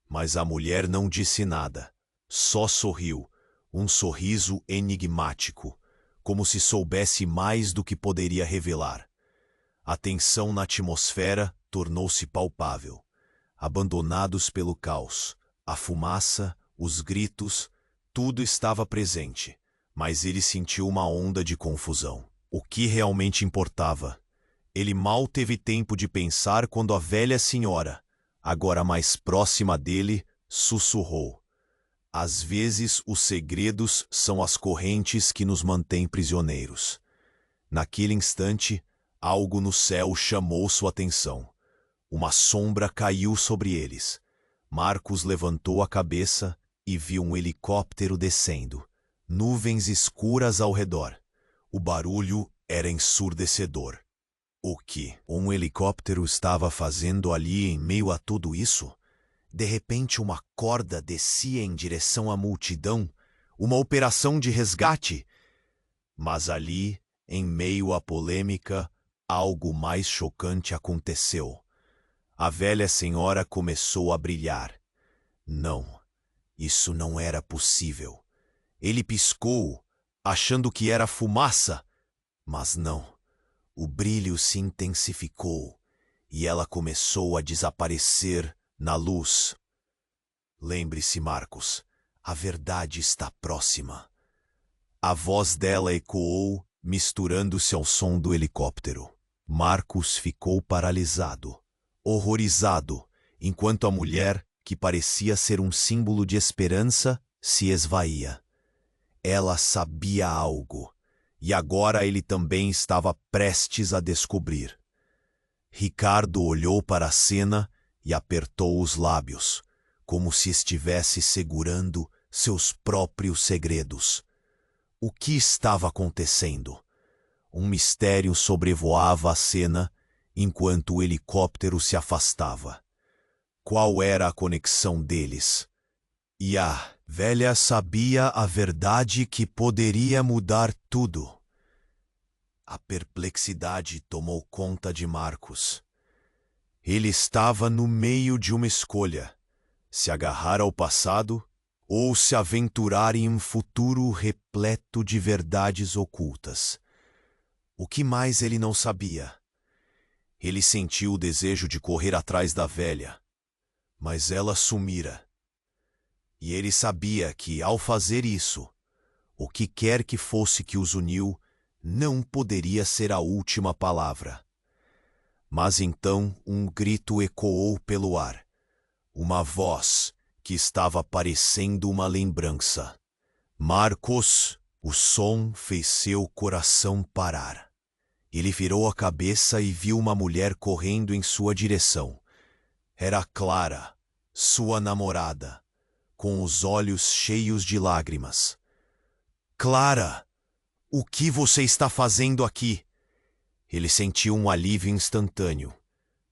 Speaker 1: Mas a mulher não disse nada. Só sorriu, um sorriso enigmático, como se soubesse mais do que poderia revelar. A tensão na atmosfera tornou-se palpável. Abandonados pelo caos, a fumaça, os gritos, tudo estava presente, mas ele sentiu uma onda de confusão. O que realmente importava? Ele mal teve tempo de pensar quando a velha senhora, agora mais próxima dele, sussurrou. Às vezes os segredos são as correntes que nos mantêm prisioneiros. Naquele instante, algo no céu chamou sua atenção. Uma sombra caiu sobre eles. Marcos levantou a cabeça e viu um helicóptero descendo. Nuvens escuras ao redor. O barulho era ensurdecedor. O que um helicóptero estava fazendo ali em meio a tudo isso? De repente uma corda descia em direção à multidão, uma operação de resgate. Mas ali, em meio à polêmica, algo mais chocante aconteceu. A velha senhora começou a brilhar. Não, isso não era possível. Ele piscou, achando que era fumaça, mas não. O brilho se intensificou e ela começou a desaparecer na luz. Lembre-se, Marcos, a verdade está próxima. A voz dela ecoou, misturando-se ao som do helicóptero. Marcos ficou paralisado, horrorizado, enquanto a mulher, que parecia ser um símbolo de esperança, se esvaía. Ela sabia algo, e agora ele também estava prestes a descobrir. Ricardo olhou para a cena e apertou os lábios, como se estivesse segurando seus próprios segredos. O que estava acontecendo? Um mistério sobrevoava a cena enquanto o helicóptero se afastava. Qual era a conexão deles? E a velha sabia a verdade que poderia mudar tudo. A perplexidade tomou conta de Marcos. Ele estava no meio de uma escolha: se agarrar ao passado ou se aventurar em um futuro repleto de verdades ocultas. O que mais ele não sabia? Ele sentiu o desejo de correr atrás da velha, mas ela sumira. E ele sabia que, ao fazer isso, o que quer que fosse que os uniu, não poderia ser a última palavra. Mas então um grito ecoou pelo ar. Uma voz que estava parecendo uma lembrança. Marcos, o som fez seu coração parar. Ele virou a cabeça e viu uma mulher correndo em sua direção. Era Clara, sua namorada, com os olhos cheios de lágrimas. Clara, o que você está fazendo aqui? Ele sentiu um alívio instantâneo,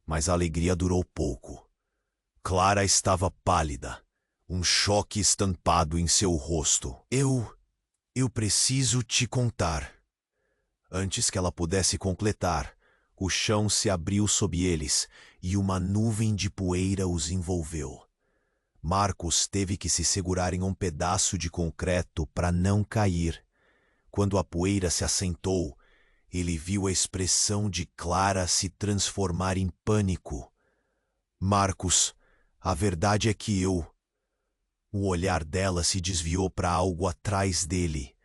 Speaker 1: mas a alegria durou pouco. Clara estava pálida, um choque estampado em seu rosto. Eu preciso te contar. Antes que ela pudesse completar, o chão se abriu sob eles e uma nuvem de poeira os envolveu. Marcos teve que se segurar em um pedaço de concreto para não cair. Quando a poeira se assentou, ele viu a expressão de Clara se transformar em pânico. Marcos, a verdade é que O olhar dela se desviou para algo atrás dele.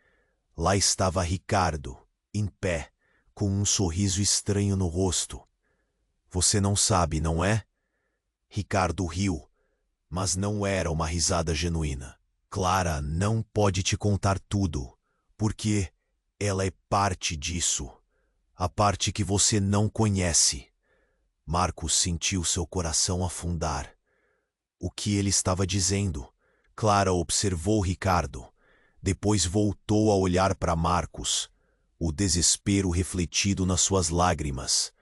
Speaker 1: Lá estava Ricardo, em pé, com um sorriso estranho no rosto. Você não sabe, não é? Ricardo riu, mas não era uma risada genuína. Clara não pode te contar tudo, porque ela é parte disso. A parte que você não conhece. Marcos sentiu seu coração afundar. O que ele estava dizendo? Clara observou Ricardo. Depois voltou a olhar para Marcos, o desespero refletido nas suas lágrimas.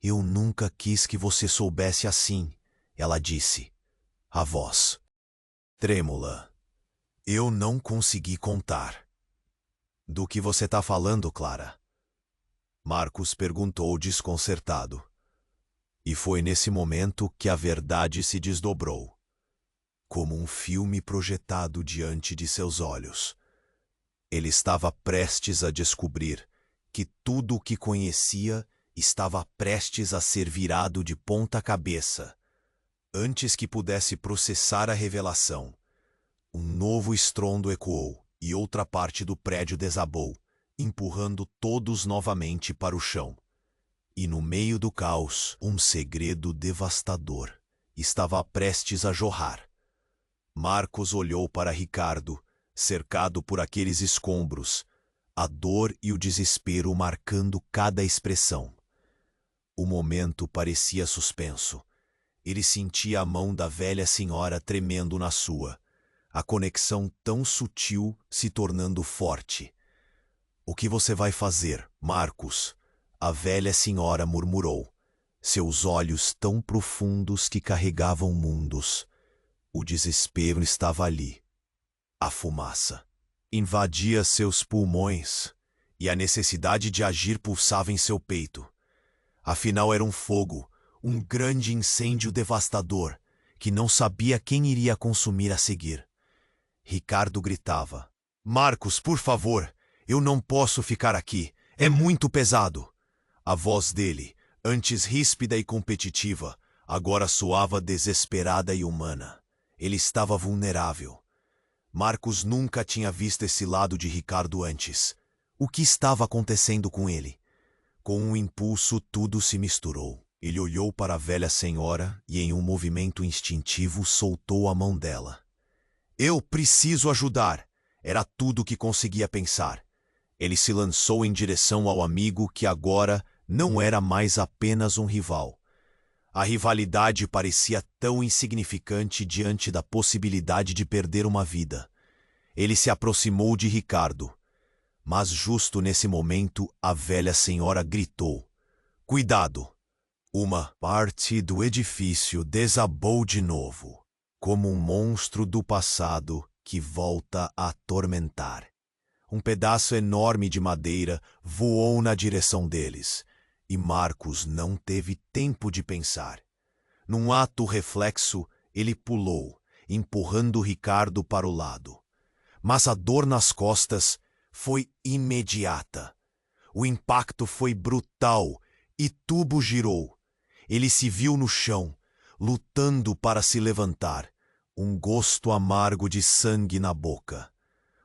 Speaker 1: Eu nunca quis que você soubesse assim, ela disse, a voz trêmula. Eu não consegui contar. Do que você está falando, Clara? Marcos perguntou desconcertado. E foi nesse momento que a verdade se desdobrou, como um filme projetado diante de seus olhos. Ele estava prestes a descobrir que tudo o que conhecia estava prestes a ser virado de ponta cabeça. Antes que pudesse processar a revelação, um novo estrondo ecoou e outra parte do prédio desabou, empurrando todos novamente para o chão. E no meio do caos, um segredo devastador estava prestes a jorrar. Marcos olhou para Ricardo, cercado por aqueles escombros, a dor e o desespero marcando cada expressão. O momento parecia suspenso. Ele sentia a mão da velha senhora tremendo na sua, a conexão tão sutil se tornando forte. O que você vai fazer, Marcos? A velha senhora murmurou, seus olhos tão profundos que carregavam mundos. O desespero estava ali. A fumaça invadia seus pulmões e a necessidade de agir pulsava em seu peito. Afinal era um fogo, um grande incêndio devastador, que não sabia quem iria consumir a seguir. Ricardo gritava, Marcos, por favor, eu não posso ficar aqui, é muito pesado. A voz dele, antes ríspida e competitiva, agora soava desesperada e humana. Ele estava vulnerável. Marcos nunca tinha visto esse lado de Ricardo antes. O que estava acontecendo com ele? Com um impulso, tudo se misturou. Ele olhou para a velha senhora e, em um movimento instintivo, soltou a mão dela. Eu preciso ajudar! Era tudo o que conseguia pensar. Ele se lançou em direção ao amigo que agora não era mais apenas um rival. A rivalidade parecia tão insignificante diante da possibilidade de perder uma vida. Ele se aproximou de Ricardo. Mas justo nesse momento, a velha senhora gritou. Cuidado! Uma parte do edifício desabou de novo, como um monstro do passado que volta a atormentar. Um pedaço enorme de madeira voou na direção deles, e Marcos não teve tempo de pensar. Num ato reflexo, ele pulou, empurrando Ricardo para o lado. Mas a dor nas costas foi imediata. O impacto foi brutal e tudo girou. Ele se viu no chão, lutando para se levantar, um gosto amargo de sangue na boca.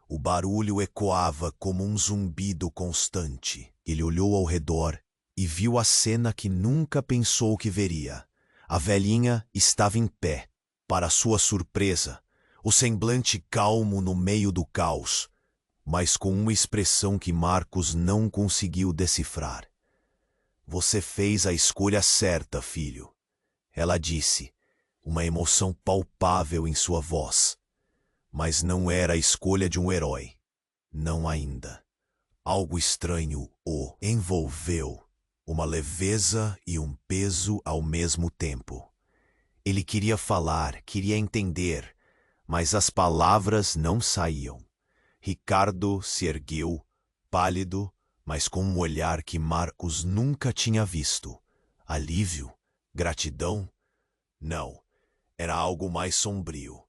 Speaker 1: O barulho ecoava como um zumbido constante. Ele olhou ao redor e viu a cena que nunca pensou que veria. A velhinha estava em pé. Para sua surpresa, o semblante calmo no meio do caos, mas com uma expressão que Marcos não conseguiu decifrar. Você fez a escolha certa, filho. Ela disse, uma emoção palpável em sua voz. Mas não era a escolha de um herói. Não ainda. Algo estranho o envolveu, uma leveza e um peso ao mesmo tempo. Ele queria falar, queria entender, mas as palavras não saíam. Ricardo se ergueu, pálido, mas com um olhar que Marcos nunca tinha visto. Alívio? Gratidão? Não, era algo mais sombrio.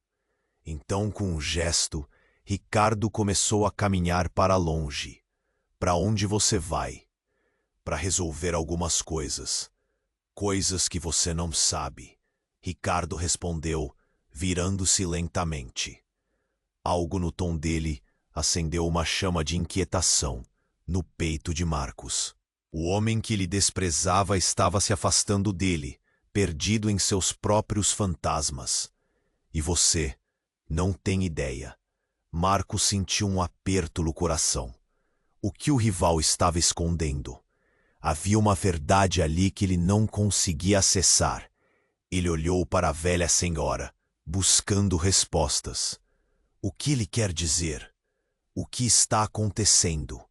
Speaker 1: Então, com um gesto, Ricardo começou a caminhar para longe. Para onde você vai? Para resolver algumas coisas. Coisas que você não sabe. Ricardo respondeu, virando-se lentamente. Algo no tom dele acendeu uma chama de inquietação no peito de Marcos. O homem que lhe desprezava estava se afastando dele, perdido em seus próprios fantasmas. E você não tem ideia. Marcos sentiu um aperto no coração. O que o rival estava escondendo? Havia uma verdade ali que ele não conseguia acessar. Ele olhou para a velha senhora, buscando respostas. O que ele quer dizer? O que está acontecendo?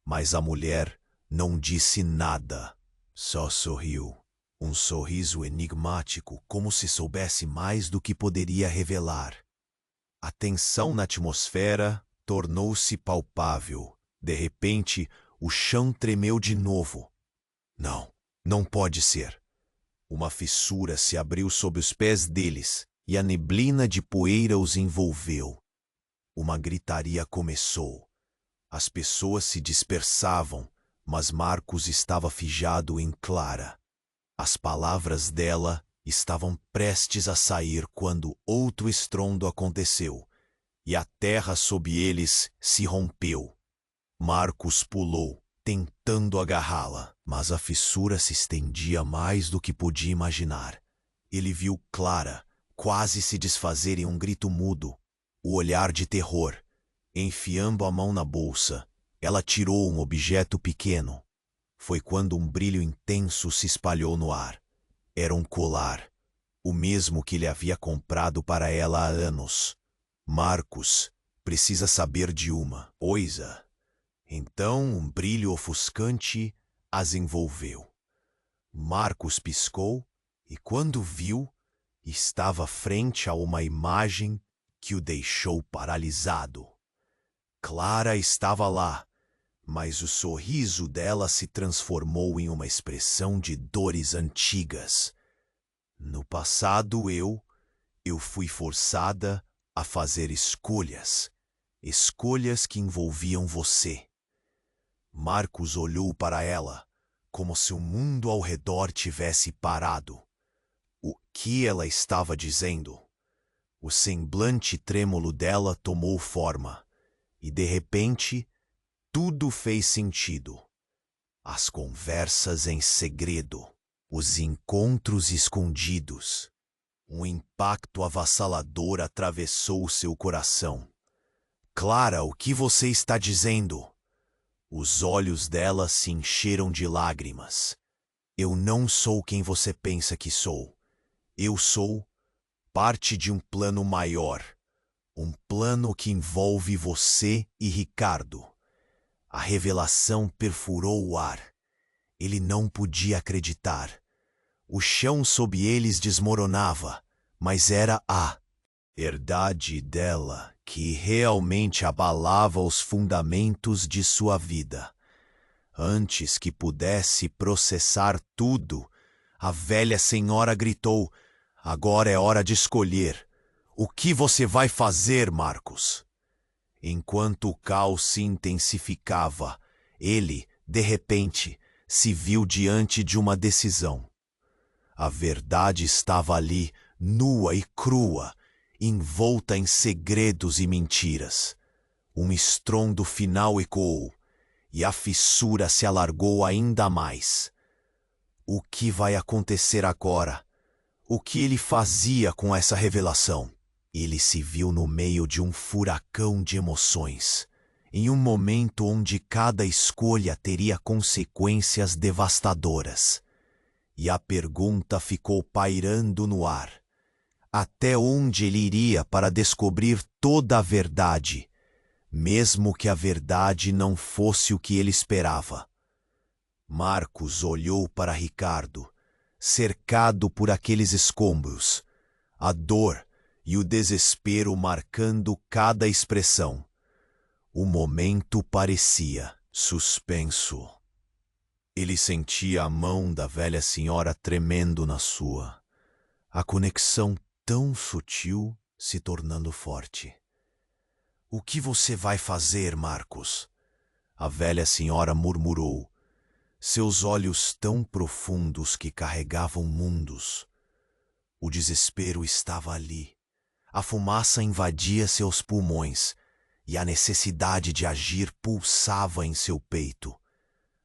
Speaker 1: Mas a mulher não disse nada. Só sorriu. Um sorriso enigmático, como se soubesse mais do que poderia revelar. A tensão na atmosfera tornou-se palpável. De repente, o chão tremeu de novo. Não, não pode ser. Uma fissura se abriu sob os pés deles e a neblina de poeira os envolveu. Uma gritaria começou. As pessoas se dispersavam, mas Marcos estava fijado em Clara. As palavras dela estavam prestes a sair quando outro estrondo aconteceu, e a terra sob eles se rompeu. Marcos pulou, tentando agarrá-la, mas a fissura se estendia mais do que podia imaginar. Ele viu Clara quase se desfazer em um grito mudo, o olhar de terror. Enfiando a mão na bolsa, ela tirou um objeto pequeno. Foi quando um brilho intenso se espalhou no ar. Era um colar, o mesmo que ele havia comprado para ela há anos. Marcos precisa saber de uma coisa. Então um brilho ofuscante as envolveu. Marcos piscou e, quando viu, estava frente a uma imagem que o deixou paralisado. Clara estava lá, mas o sorriso dela se transformou em uma expressão de dores antigas. No passado eu fui forçada a fazer escolhas que envolviam você. Marcos olhou para ela, como se o mundo ao redor tivesse parado. O que ela estava dizendo? O semblante trêmulo dela tomou forma, e de repente, tudo fez sentido. As conversas em segredo, os encontros escondidos. Um impacto avassalador atravessou seu coração. Clara, o que você está dizendo? Os olhos dela se encheram de lágrimas. Eu não sou quem você pensa que sou. Eu sou parte de um plano maior. Um plano que envolve você e Ricardo. A revelação perfurou o ar. Ele não podia acreditar. O chão sob eles desmoronava, mas era a verdade dela que realmente abalava os fundamentos de sua vida. Antes que pudesse processar tudo, a velha senhora gritou: agora é hora de escolher. O que você vai fazer, Marcos? Enquanto o caos se intensificava, ele, de repente, se viu diante de uma decisão. A verdade estava ali, nua e crua, envolta em segredos e mentiras. Um estrondo final ecoou, e a fissura se alargou ainda mais. O que vai acontecer agora? O que ele fazia com essa revelação? Ele se viu no meio de um furacão de emoções, em um momento onde cada escolha teria consequências devastadoras. E a pergunta ficou pairando no ar. Até onde ele iria para descobrir toda a verdade, mesmo que a verdade não fosse o que ele esperava? Marcos olhou para Ricardo, cercado por aqueles escombros, a dor e o desespero marcando cada expressão. O momento parecia suspenso. Ele sentia a mão da velha senhora tremendo na sua, a conexão tão sutil se tornando forte. "O que você vai fazer, Marcos?" A velha senhora murmurou, seus olhos tão profundos que carregavam mundos. O desespero estava ali. A fumaça invadia seus pulmões e a necessidade de agir pulsava em seu peito.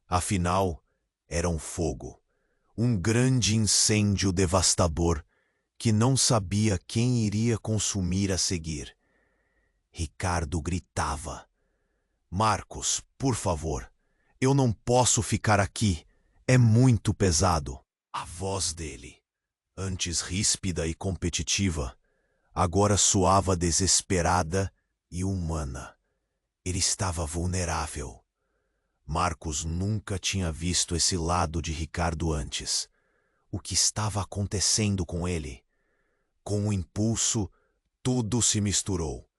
Speaker 1: Afinal, era um fogo, um grande incêndio devastador que não sabia quem iria consumir a seguir. Ricardo gritava: "Marcos, por favor, eu não posso ficar aqui, é muito pesado." A voz dele, antes ríspida e competitiva, agora soava desesperada e humana. Ele estava vulnerável. Marcos nunca tinha visto esse lado de Ricardo antes. O que estava acontecendo com ele? Com um impulso, tudo se misturou.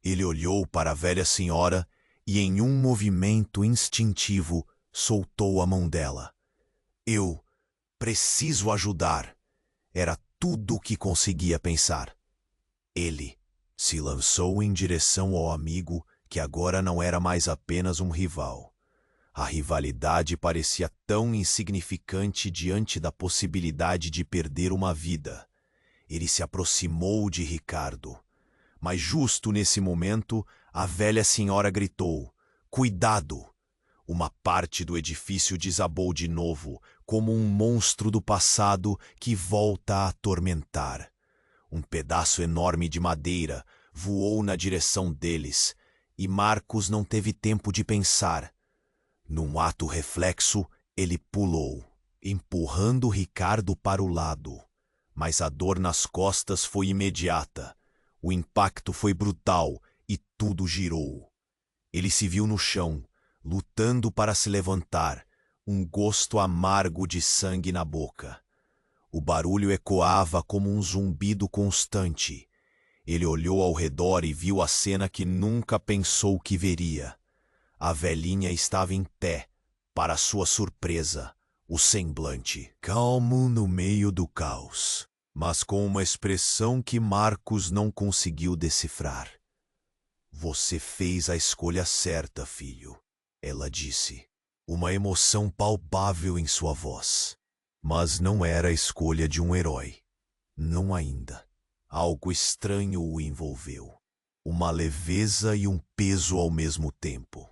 Speaker 1: Ele olhou para a velha senhora e, em um movimento instintivo, soltou a mão dela. "Eu preciso ajudar." Era tudo o que conseguia pensar. Ele se lançou em direção ao amigo que agora não era mais apenas um rival. A rivalidade parecia tão insignificante diante da possibilidade de perder uma vida. Ele se aproximou de Ricardo. Mas justo nesse momento, a velha senhora gritou: "Cuidado!" Uma parte do edifício desabou de novo, como um monstro do passado que volta a atormentar. Um pedaço enorme de madeira voou na direção deles, e Marcos não teve tempo de pensar. Num ato reflexo, ele pulou, empurrando Ricardo para o lado. Mas a dor nas costas foi imediata. O impacto foi brutal e tudo girou. Ele se viu no chão, lutando para se levantar, um gosto amargo de sangue na boca. O barulho ecoava como um zumbido constante. Ele olhou ao redor e viu a cena que nunca pensou que veria. A velhinha estava em pé, para sua surpresa, o semblante calmo no meio do caos, mas com uma expressão que Marcos não conseguiu decifrar. "Você fez a escolha certa, filho," ela disse, uma emoção palpável em sua voz. Mas não era a escolha de um herói. Não ainda. Algo estranho o envolveu. Uma leveza e um peso ao mesmo tempo.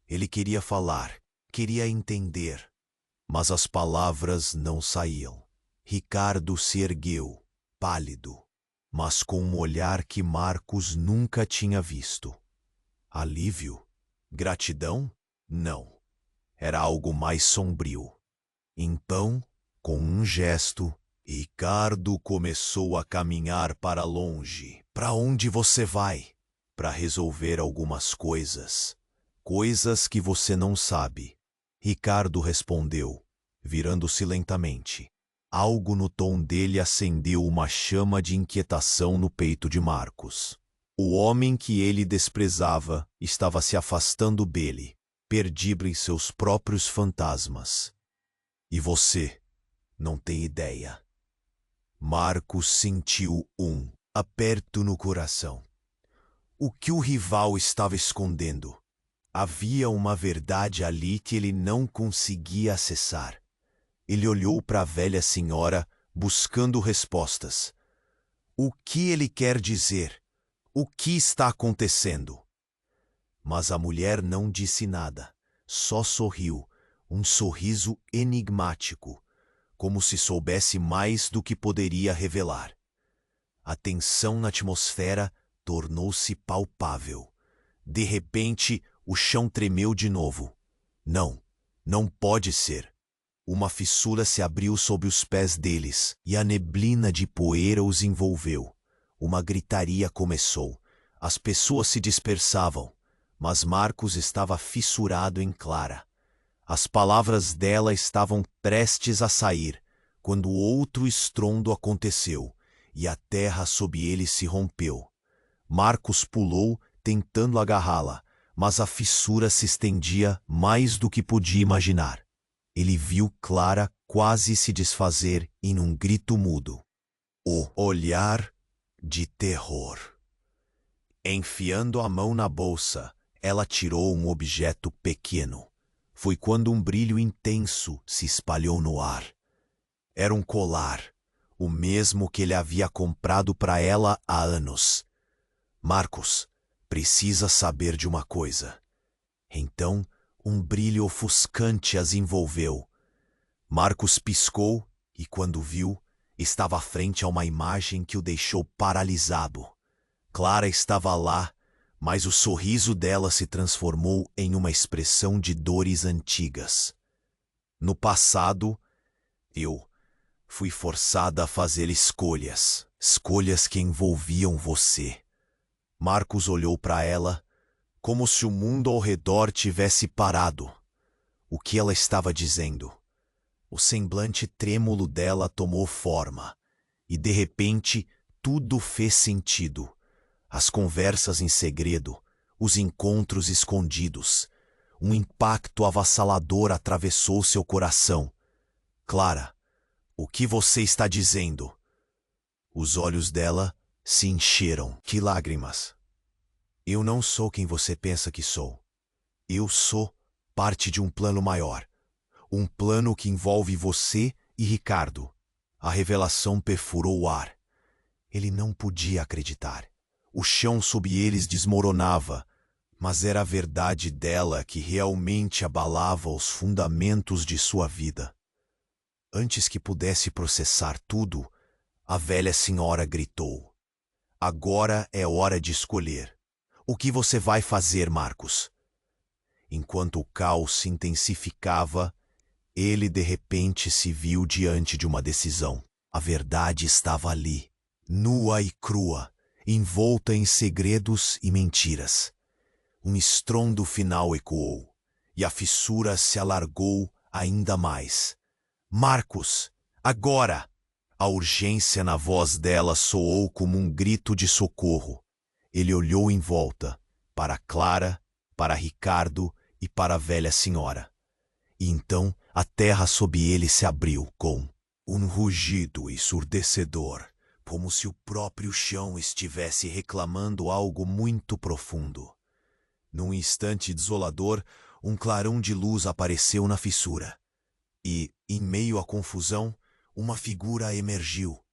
Speaker 1: Ele queria falar, queria entender, mas as palavras não saíam. Ricardo se ergueu, pálido, mas com um olhar que Marcos nunca tinha visto. Alívio? Gratidão? Não. Era algo mais sombrio. Então, com um gesto, Ricardo começou a caminhar para longe. "Para onde você vai?" "Para resolver algumas coisas. Coisas que você não sabe." Ricardo respondeu, virando-se lentamente. Algo no tom dele acendeu uma chama de inquietação no peito de Marcos. O homem que ele desprezava estava se afastando dele, perdido em seus próprios fantasmas. "E você não tem ideia." Marcos sentiu um aperto no coração. O que o rival estava escondendo? Havia uma verdade ali que ele não conseguia acessar. Ele olhou para a velha senhora, buscando respostas. O que ele quer dizer? O que está acontecendo? Mas a mulher não disse nada, só sorriu, um sorriso enigmático, como se soubesse mais do que poderia revelar. A tensão na atmosfera tornou-se palpável. De repente, o chão tremeu de novo. Não, não pode ser. Uma fissura se abriu sob os pés deles, e a neblina de poeira os envolveu. Uma gritaria começou. As pessoas se dispersavam, mas Marcos estava fissurado em Clara. As palavras dela estavam prestes a sair, quando outro estrondo aconteceu, e a terra sob ele se rompeu. Marcos pulou, tentando agarrá-la, mas a fissura se estendia mais do que podia imaginar. Ele viu Clara quase se desfazer em um grito mudo. O olhar de terror. Enfiando a mão na bolsa, ela tirou um objeto pequeno. Foi quando um brilho intenso se espalhou no ar. Era um colar, o mesmo que ele havia comprado para ela há anos. Marcos, precisa saber de uma coisa. Então, um brilho ofuscante as envolveu. Marcos piscou e, quando viu, estava frente a uma imagem que o deixou paralisado. Clara estava lá, mas o sorriso dela se transformou em uma expressão de dores antigas. No passado, eu fui forçada a fazer escolhas que envolviam você. Marcos olhou para ela, como se o mundo ao redor tivesse parado. O que ela estava dizendo? O semblante trêmulo dela tomou forma, e de repente tudo fez sentido. As conversas em segredo, os encontros escondidos. Um impacto avassalador atravessou seu coração. Clara, o que você está dizendo? Os olhos dela se encheram. Que lágrimas! Eu não sou quem você pensa que sou. Eu sou parte de um plano maior. Um plano que envolve você e Ricardo. A revelação perfurou o ar. Ele não podia acreditar. O chão sob eles desmoronava, mas era a verdade dela que realmente abalava os fundamentos de sua vida. Antes que pudesse processar tudo, a velha senhora gritou. Agora é hora de escolher. O que você vai fazer, Marcos? Enquanto o caos se intensificava, ele de repente se viu diante de uma decisão. A verdade estava ali, nua e crua, envolta em segredos e mentiras. Um estrondo final ecoou, e a fissura se alargou ainda mais. Marcos, agora! A urgência na voz dela soou como um grito de socorro. Ele olhou em volta, para Clara, para Ricardo e para a velha senhora. E então a terra sob ele se abriu com um rugido ensurdecedor, como se o próprio chão estivesse reclamando algo muito profundo. Num instante desolador, um clarão de luz apareceu na fissura. E, em meio à confusão, uma figura emergiu.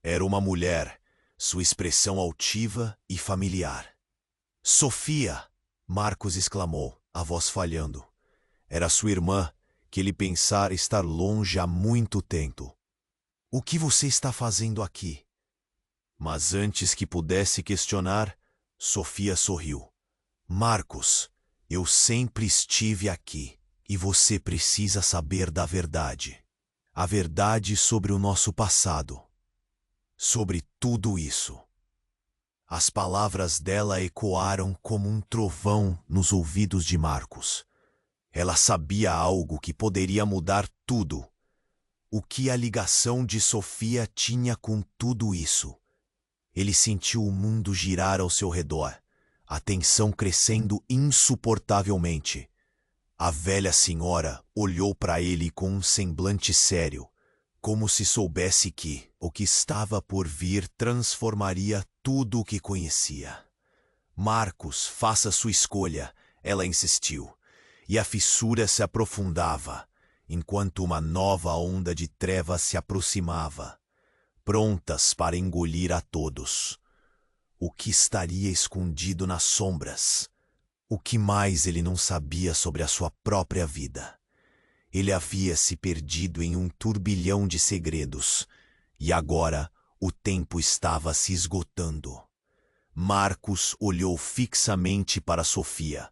Speaker 1: Era uma mulher, sua expressão altiva e familiar. Sofia! Marcos exclamou, a voz falhando. Era sua irmã, que ele pensara estar longe há muito tempo. O que você está fazendo aqui? Mas antes que pudesse questionar, Sofia sorriu. Marcos, eu sempre estive aqui, e você precisa saber da verdade. A verdade sobre o nosso passado. Sobre tudo isso. As palavras dela ecoaram como um trovão nos ouvidos de Marcos. Ela sabia algo que poderia mudar tudo. O que a ligação de Sofia tinha com tudo isso? Ele sentiu o mundo girar ao seu redor, a tensão crescendo insuportavelmente. A velha senhora olhou para ele com um semblante sério, como se soubesse que o que estava por vir transformaria tudo o que conhecia. Marcos, faça sua escolha, ela insistiu, e a fissura se aprofundava, enquanto uma nova onda de trevas se aproximava. prontas para engolir a todos. O que estaria escondido nas sombras? O que mais ele não sabia sobre a sua própria vida? Ele havia se perdido em um turbilhão de segredos, e agora o tempo estava se esgotando. Marcos olhou fixamente para Sofia,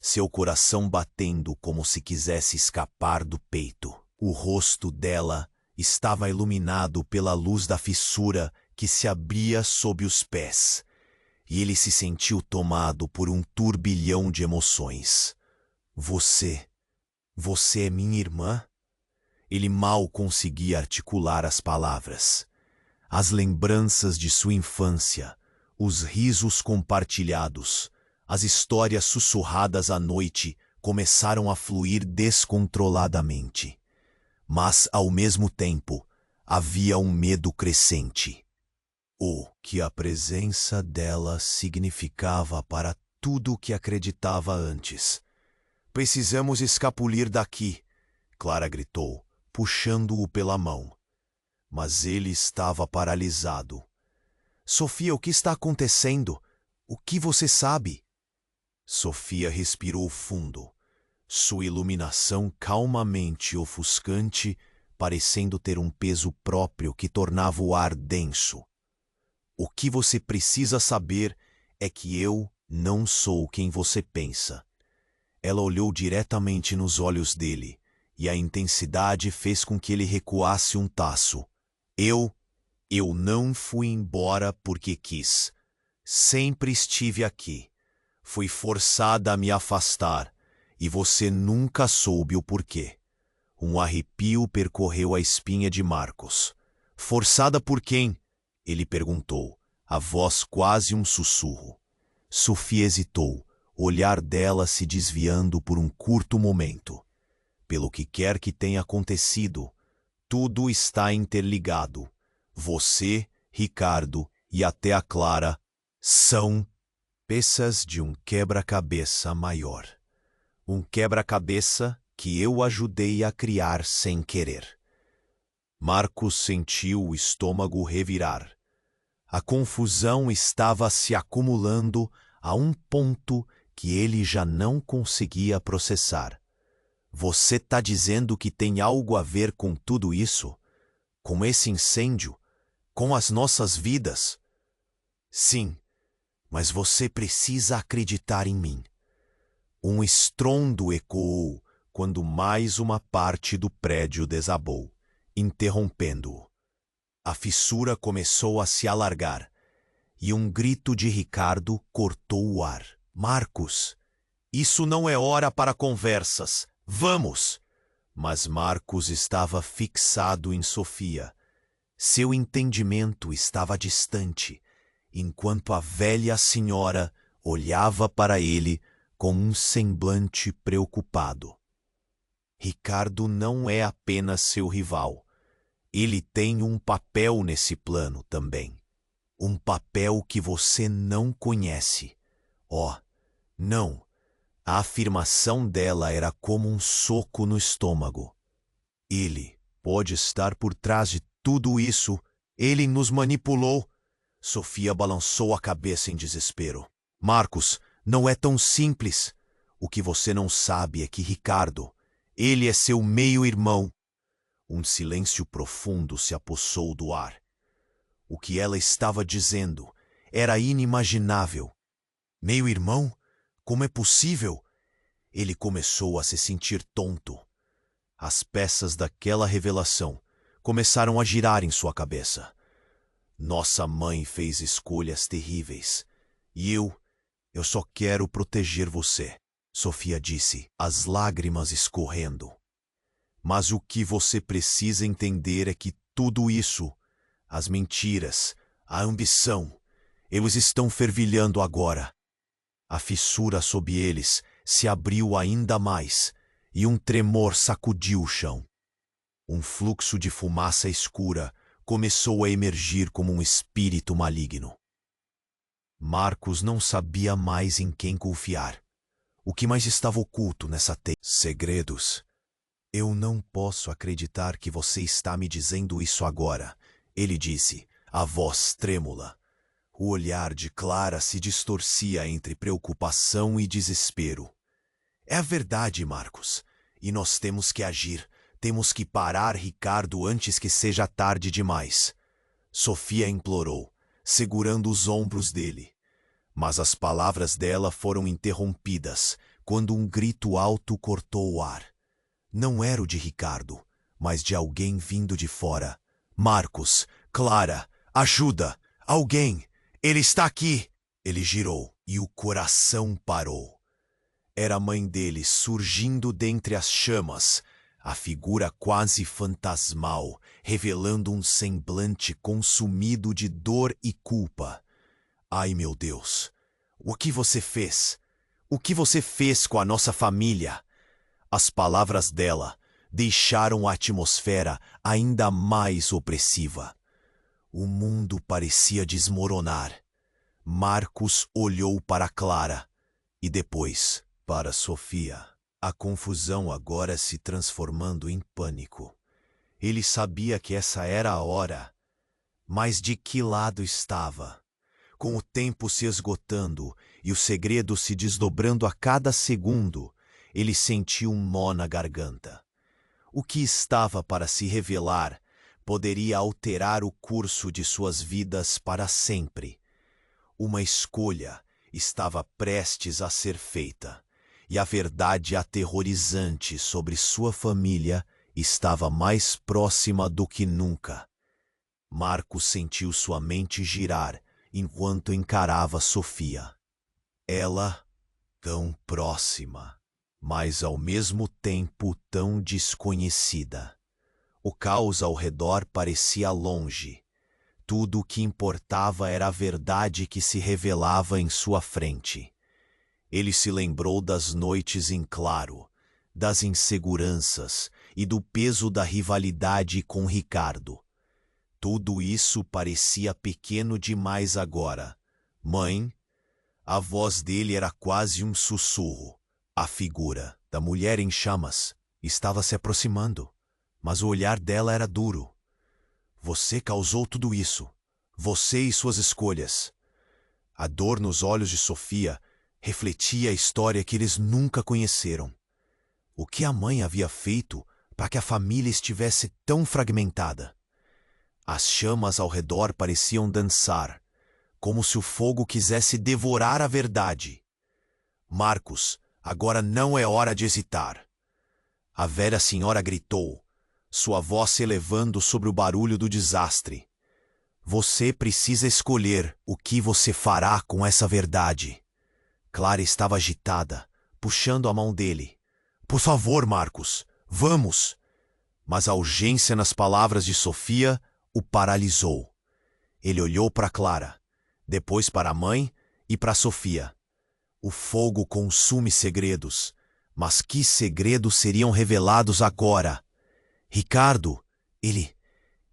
Speaker 1: seu coração batendo como se quisesse escapar do peito. O rosto dela estava iluminado pela luz da fissura que se abria sob os pés, e ele se sentiu tomado por um turbilhão de emoções. Você é minha irmã? Ele mal conseguia articular as palavras. As lembranças de sua infância, os risos compartilhados, as histórias sussurradas à noite começaram a fluir descontroladamente. Mas, ao mesmo tempo, havia um medo crescente. O que a presença dela significava para tudo o que acreditava antes. Precisamos escapulir daqui, Clara gritou, puxando-o pela mão. Mas ele estava paralisado. Sofia, o que está acontecendo? O que você sabe? Sofia respirou fundo, sua iluminação calmamente ofuscante, parecendo ter um peso próprio que tornava o ar denso. O que você precisa saber é que eu não sou quem você pensa. Ela olhou diretamente nos olhos dele, e a intensidade fez com que ele recuasse um passo. Eu não fui embora porque quis. Sempre estive aqui. Fui forçada a me afastar, e você nunca soube o porquê. Um arrepio percorreu a espinha de Marcos. Forçada por quem? Ele perguntou, a voz quase um sussurro. Sofia hesitou, o olhar dela se desviando por um curto momento. Pelo que quer que tenha acontecido, tudo está interligado. Você, Ricardo e até a Clara são peças de um quebra-cabeça maior. Um quebra-cabeça que eu ajudei a criar sem querer. Marcos sentiu o estômago revirar. A confusão estava se acumulando a um ponto que ele já não conseguia processar. Você está dizendo que tem algo a ver com tudo isso? Com esse incêndio? Com as nossas vidas? Sim, mas você precisa acreditar em mim. Um estrondo ecoou quando mais uma parte do prédio desabou, interrompendo-o. A fissura começou a se alargar, e um grito de Ricardo cortou o ar. Marcos, isso não é hora para conversas. Vamos! Mas Marcos estava fixado em Sofia. Seu entendimento estava distante, enquanto a velha senhora olhava para ele com um semblante preocupado. Ricardo não é apenas seu rival. Ele tem um papel nesse plano também. Um papel que você não conhece. Oh, não. A afirmação dela era como um soco no estômago. Ele pode estar por trás de tudo isso. Ele nos manipulou. Sofia balançou a cabeça em desespero. Marcos, não é tão simples. O que você não sabe é que Ricardo, ele é seu meio-irmão. Um silêncio profundo se apossou do ar. O que ela estava dizendo era inimaginável. Meio-irmão? Como é possível? Ele começou a se sentir tonto. As peças daquela revelação começaram a girar em sua cabeça. Nossa mãe fez escolhas terríveis. E eu só quero proteger você, Sofia disse, as lágrimas escorrendo. Mas o que você precisa entender é que tudo isso, as mentiras, a ambição, eles estão fervilhando agora. A fissura sob eles se abriu ainda mais e um tremor sacudiu o chão. Um fluxo de fumaça escura começou a emergir como um espírito maligno. Marcos não sabia mais em quem confiar. O que mais estava oculto nessa teia? Segredos. Eu não posso acreditar que você está me dizendo isso agora. ele disse, a voz trêmula. O olhar de Clara se distorcia entre preocupação e desespero. É a verdade, Marcos. E nós temos que agir. Temos que parar Ricardo antes que seja tarde demais. Sofia implorou, segurando os ombros dele. Mas as palavras dela foram interrompidas quando um grito alto cortou o ar. Não era o de Ricardo, mas de alguém vindo de fora. Marcos, Clara, ajuda! Alguém! Ele está aqui! Ele girou e o coração parou. Era a mãe dele surgindo dentre as chamas, a figura quase fantasmal, revelando um semblante consumido de dor e culpa. Ai, meu Deus! O que você fez? O que você fez com a nossa família? As palavras dela deixaram a atmosfera ainda mais opressiva. O mundo parecia desmoronar. Marcos olhou para Clara e depois para Sofia. A confusão agora se transformando em pânico. Ele sabia que essa era a hora, mas de que lado estava? Com o tempo se esgotando e o segredo se desdobrando a cada segundo, ele sentiu um nó na garganta. O que estava para se revelar poderia alterar o curso de suas vidas para sempre. Uma escolha estava prestes a ser feita, e a verdade aterrorizante sobre sua família estava mais próxima do que nunca. Marcos sentiu sua mente girar enquanto encarava Sofia. Ela, tão próxima, mas ao mesmo tempo tão desconhecida. O caos ao redor parecia longe. Tudo o que importava era a verdade que se revelava em sua frente. Ele se lembrou das noites em claro, das inseguranças e do peso da rivalidade com Ricardo. Tudo isso parecia pequeno demais agora. Mãe? A voz dele era quase um sussurro. A figura da mulher em chamas estava se aproximando, mas o olhar dela era duro. Você causou tudo isso. Você e suas escolhas. A dor nos olhos de Sofia refletia a história que eles nunca conheceram. O que a mãe havia feito para que a família estivesse tão fragmentada? As chamas ao redor pareciam dançar, como se o fogo quisesse devorar a verdade. Marcos, agora não é hora de hesitar. A velha senhora gritou, sua voz se elevando sobre o barulho do desastre. Você precisa escolher o que você fará com essa verdade. Clara estava agitada, puxando a mão dele. Por favor, Marcos, vamos! Mas a urgência nas palavras de Sofia o paralisou. Ele olhou para Clara, depois para a mãe e para Sofia. O fogo consume segredos, mas que segredos seriam revelados agora? Ricardo, ele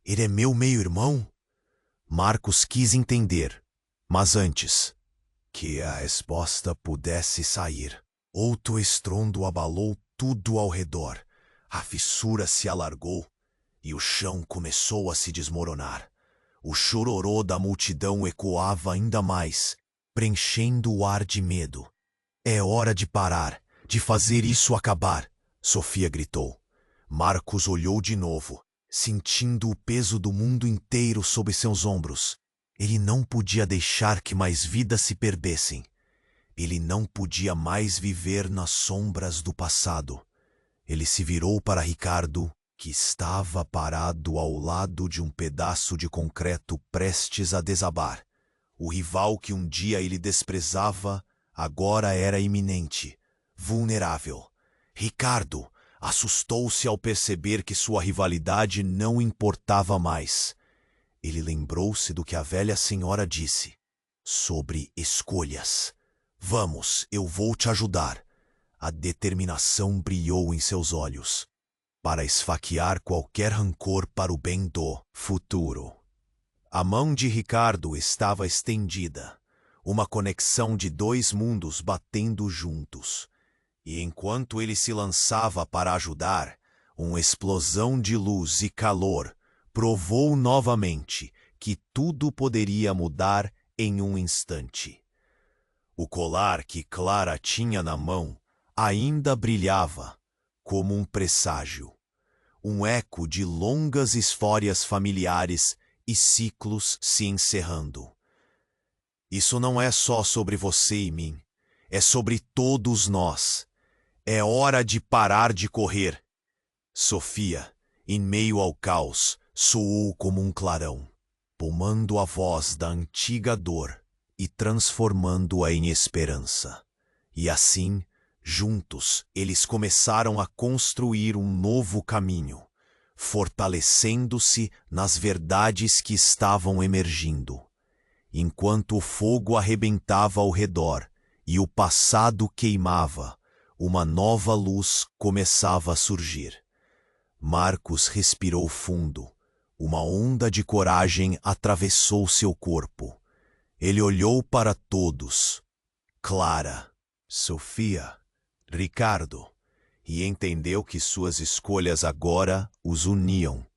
Speaker 1: é meu meio-irmão? Marcos quis entender, mas antes que a resposta pudesse sair, outro estrondo abalou tudo ao redor. A fissura se alargou e o chão começou a se desmoronar. O chororô da multidão ecoava ainda mais, preenchendo o ar de medo. É hora de parar, de fazer isso acabar, Sofia gritou. Marcos olhou de novo, sentindo o peso do mundo inteiro sob seus ombros. Ele não podia deixar que mais vidas se perdessem. Ele não podia mais viver nas sombras do passado. Ele se virou para Ricardo, que estava parado ao lado de um pedaço de concreto prestes a desabar. O rival que um dia ele desprezava, agora era iminente, vulnerável. Ricardo assustou-se ao perceber que sua rivalidade não importava mais. Ele lembrou-se do que a velha senhora disse sobre escolhas. Vamos, eu vou te ajudar. A determinação brilhou em seus olhos, para esfaquear qualquer rancor para o bem do futuro. A mão de Ricardo estava estendida, uma conexão de dois mundos batendo juntos. E enquanto ele se lançava para ajudar, uma explosão de luz e calor provou novamente que tudo poderia mudar em um instante. O colar que Clara tinha na mão ainda brilhava, como um presságio, um eco de longas histórias familiares e ciclos se encerrando. Isso não é só sobre você e mim, é sobre todos nós. É hora de parar de correr. Sofia, em meio ao caos, soou como um clarão, tomando a voz da antiga dor e transformando-a em esperança. E assim, juntos, eles começaram a construir um novo caminho, fortalecendo-se nas verdades que estavam emergindo. Enquanto o fogo arrebentava ao redor e o passado queimava, uma nova luz começava a surgir. Marcos respirou fundo. Uma onda de coragem atravessou seu corpo. Ele olhou para todos. Clara, Sofia, Ricardo, e entendeu que suas escolhas agora os uniam.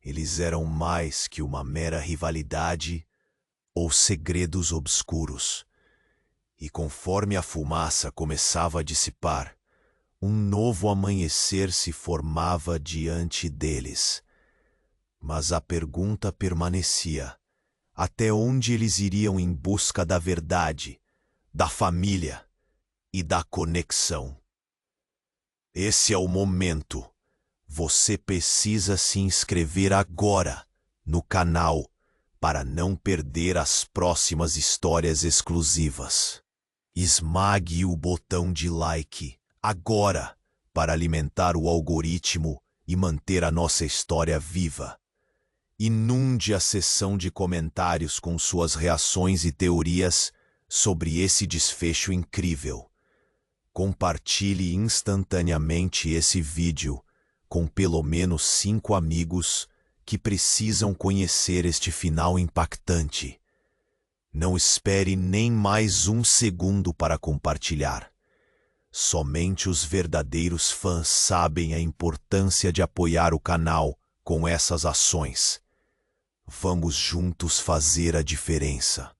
Speaker 1: Eles eram mais que uma mera rivalidade ou segredos obscuros. E conforme a fumaça começava a dissipar, um novo amanhecer se formava diante deles. Mas a pergunta permanecia: até onde eles iriam em busca da verdade, da família e da conexão? Esse é o momento. Você precisa se inscrever agora no canal para não perder as próximas histórias exclusivas. Esmague o botão de like agora para alimentar o algoritmo e manter a nossa história viva. Inunde a seção de comentários com suas reações e teorias sobre esse desfecho incrível. Compartilhe instantaneamente esse vídeo com pelo menos 5 amigos que precisam conhecer este final impactante. Não espere nem mais um segundo para compartilhar. Somente os verdadeiros fãs sabem a importância de apoiar o canal com essas ações. Vamos juntos fazer a diferença.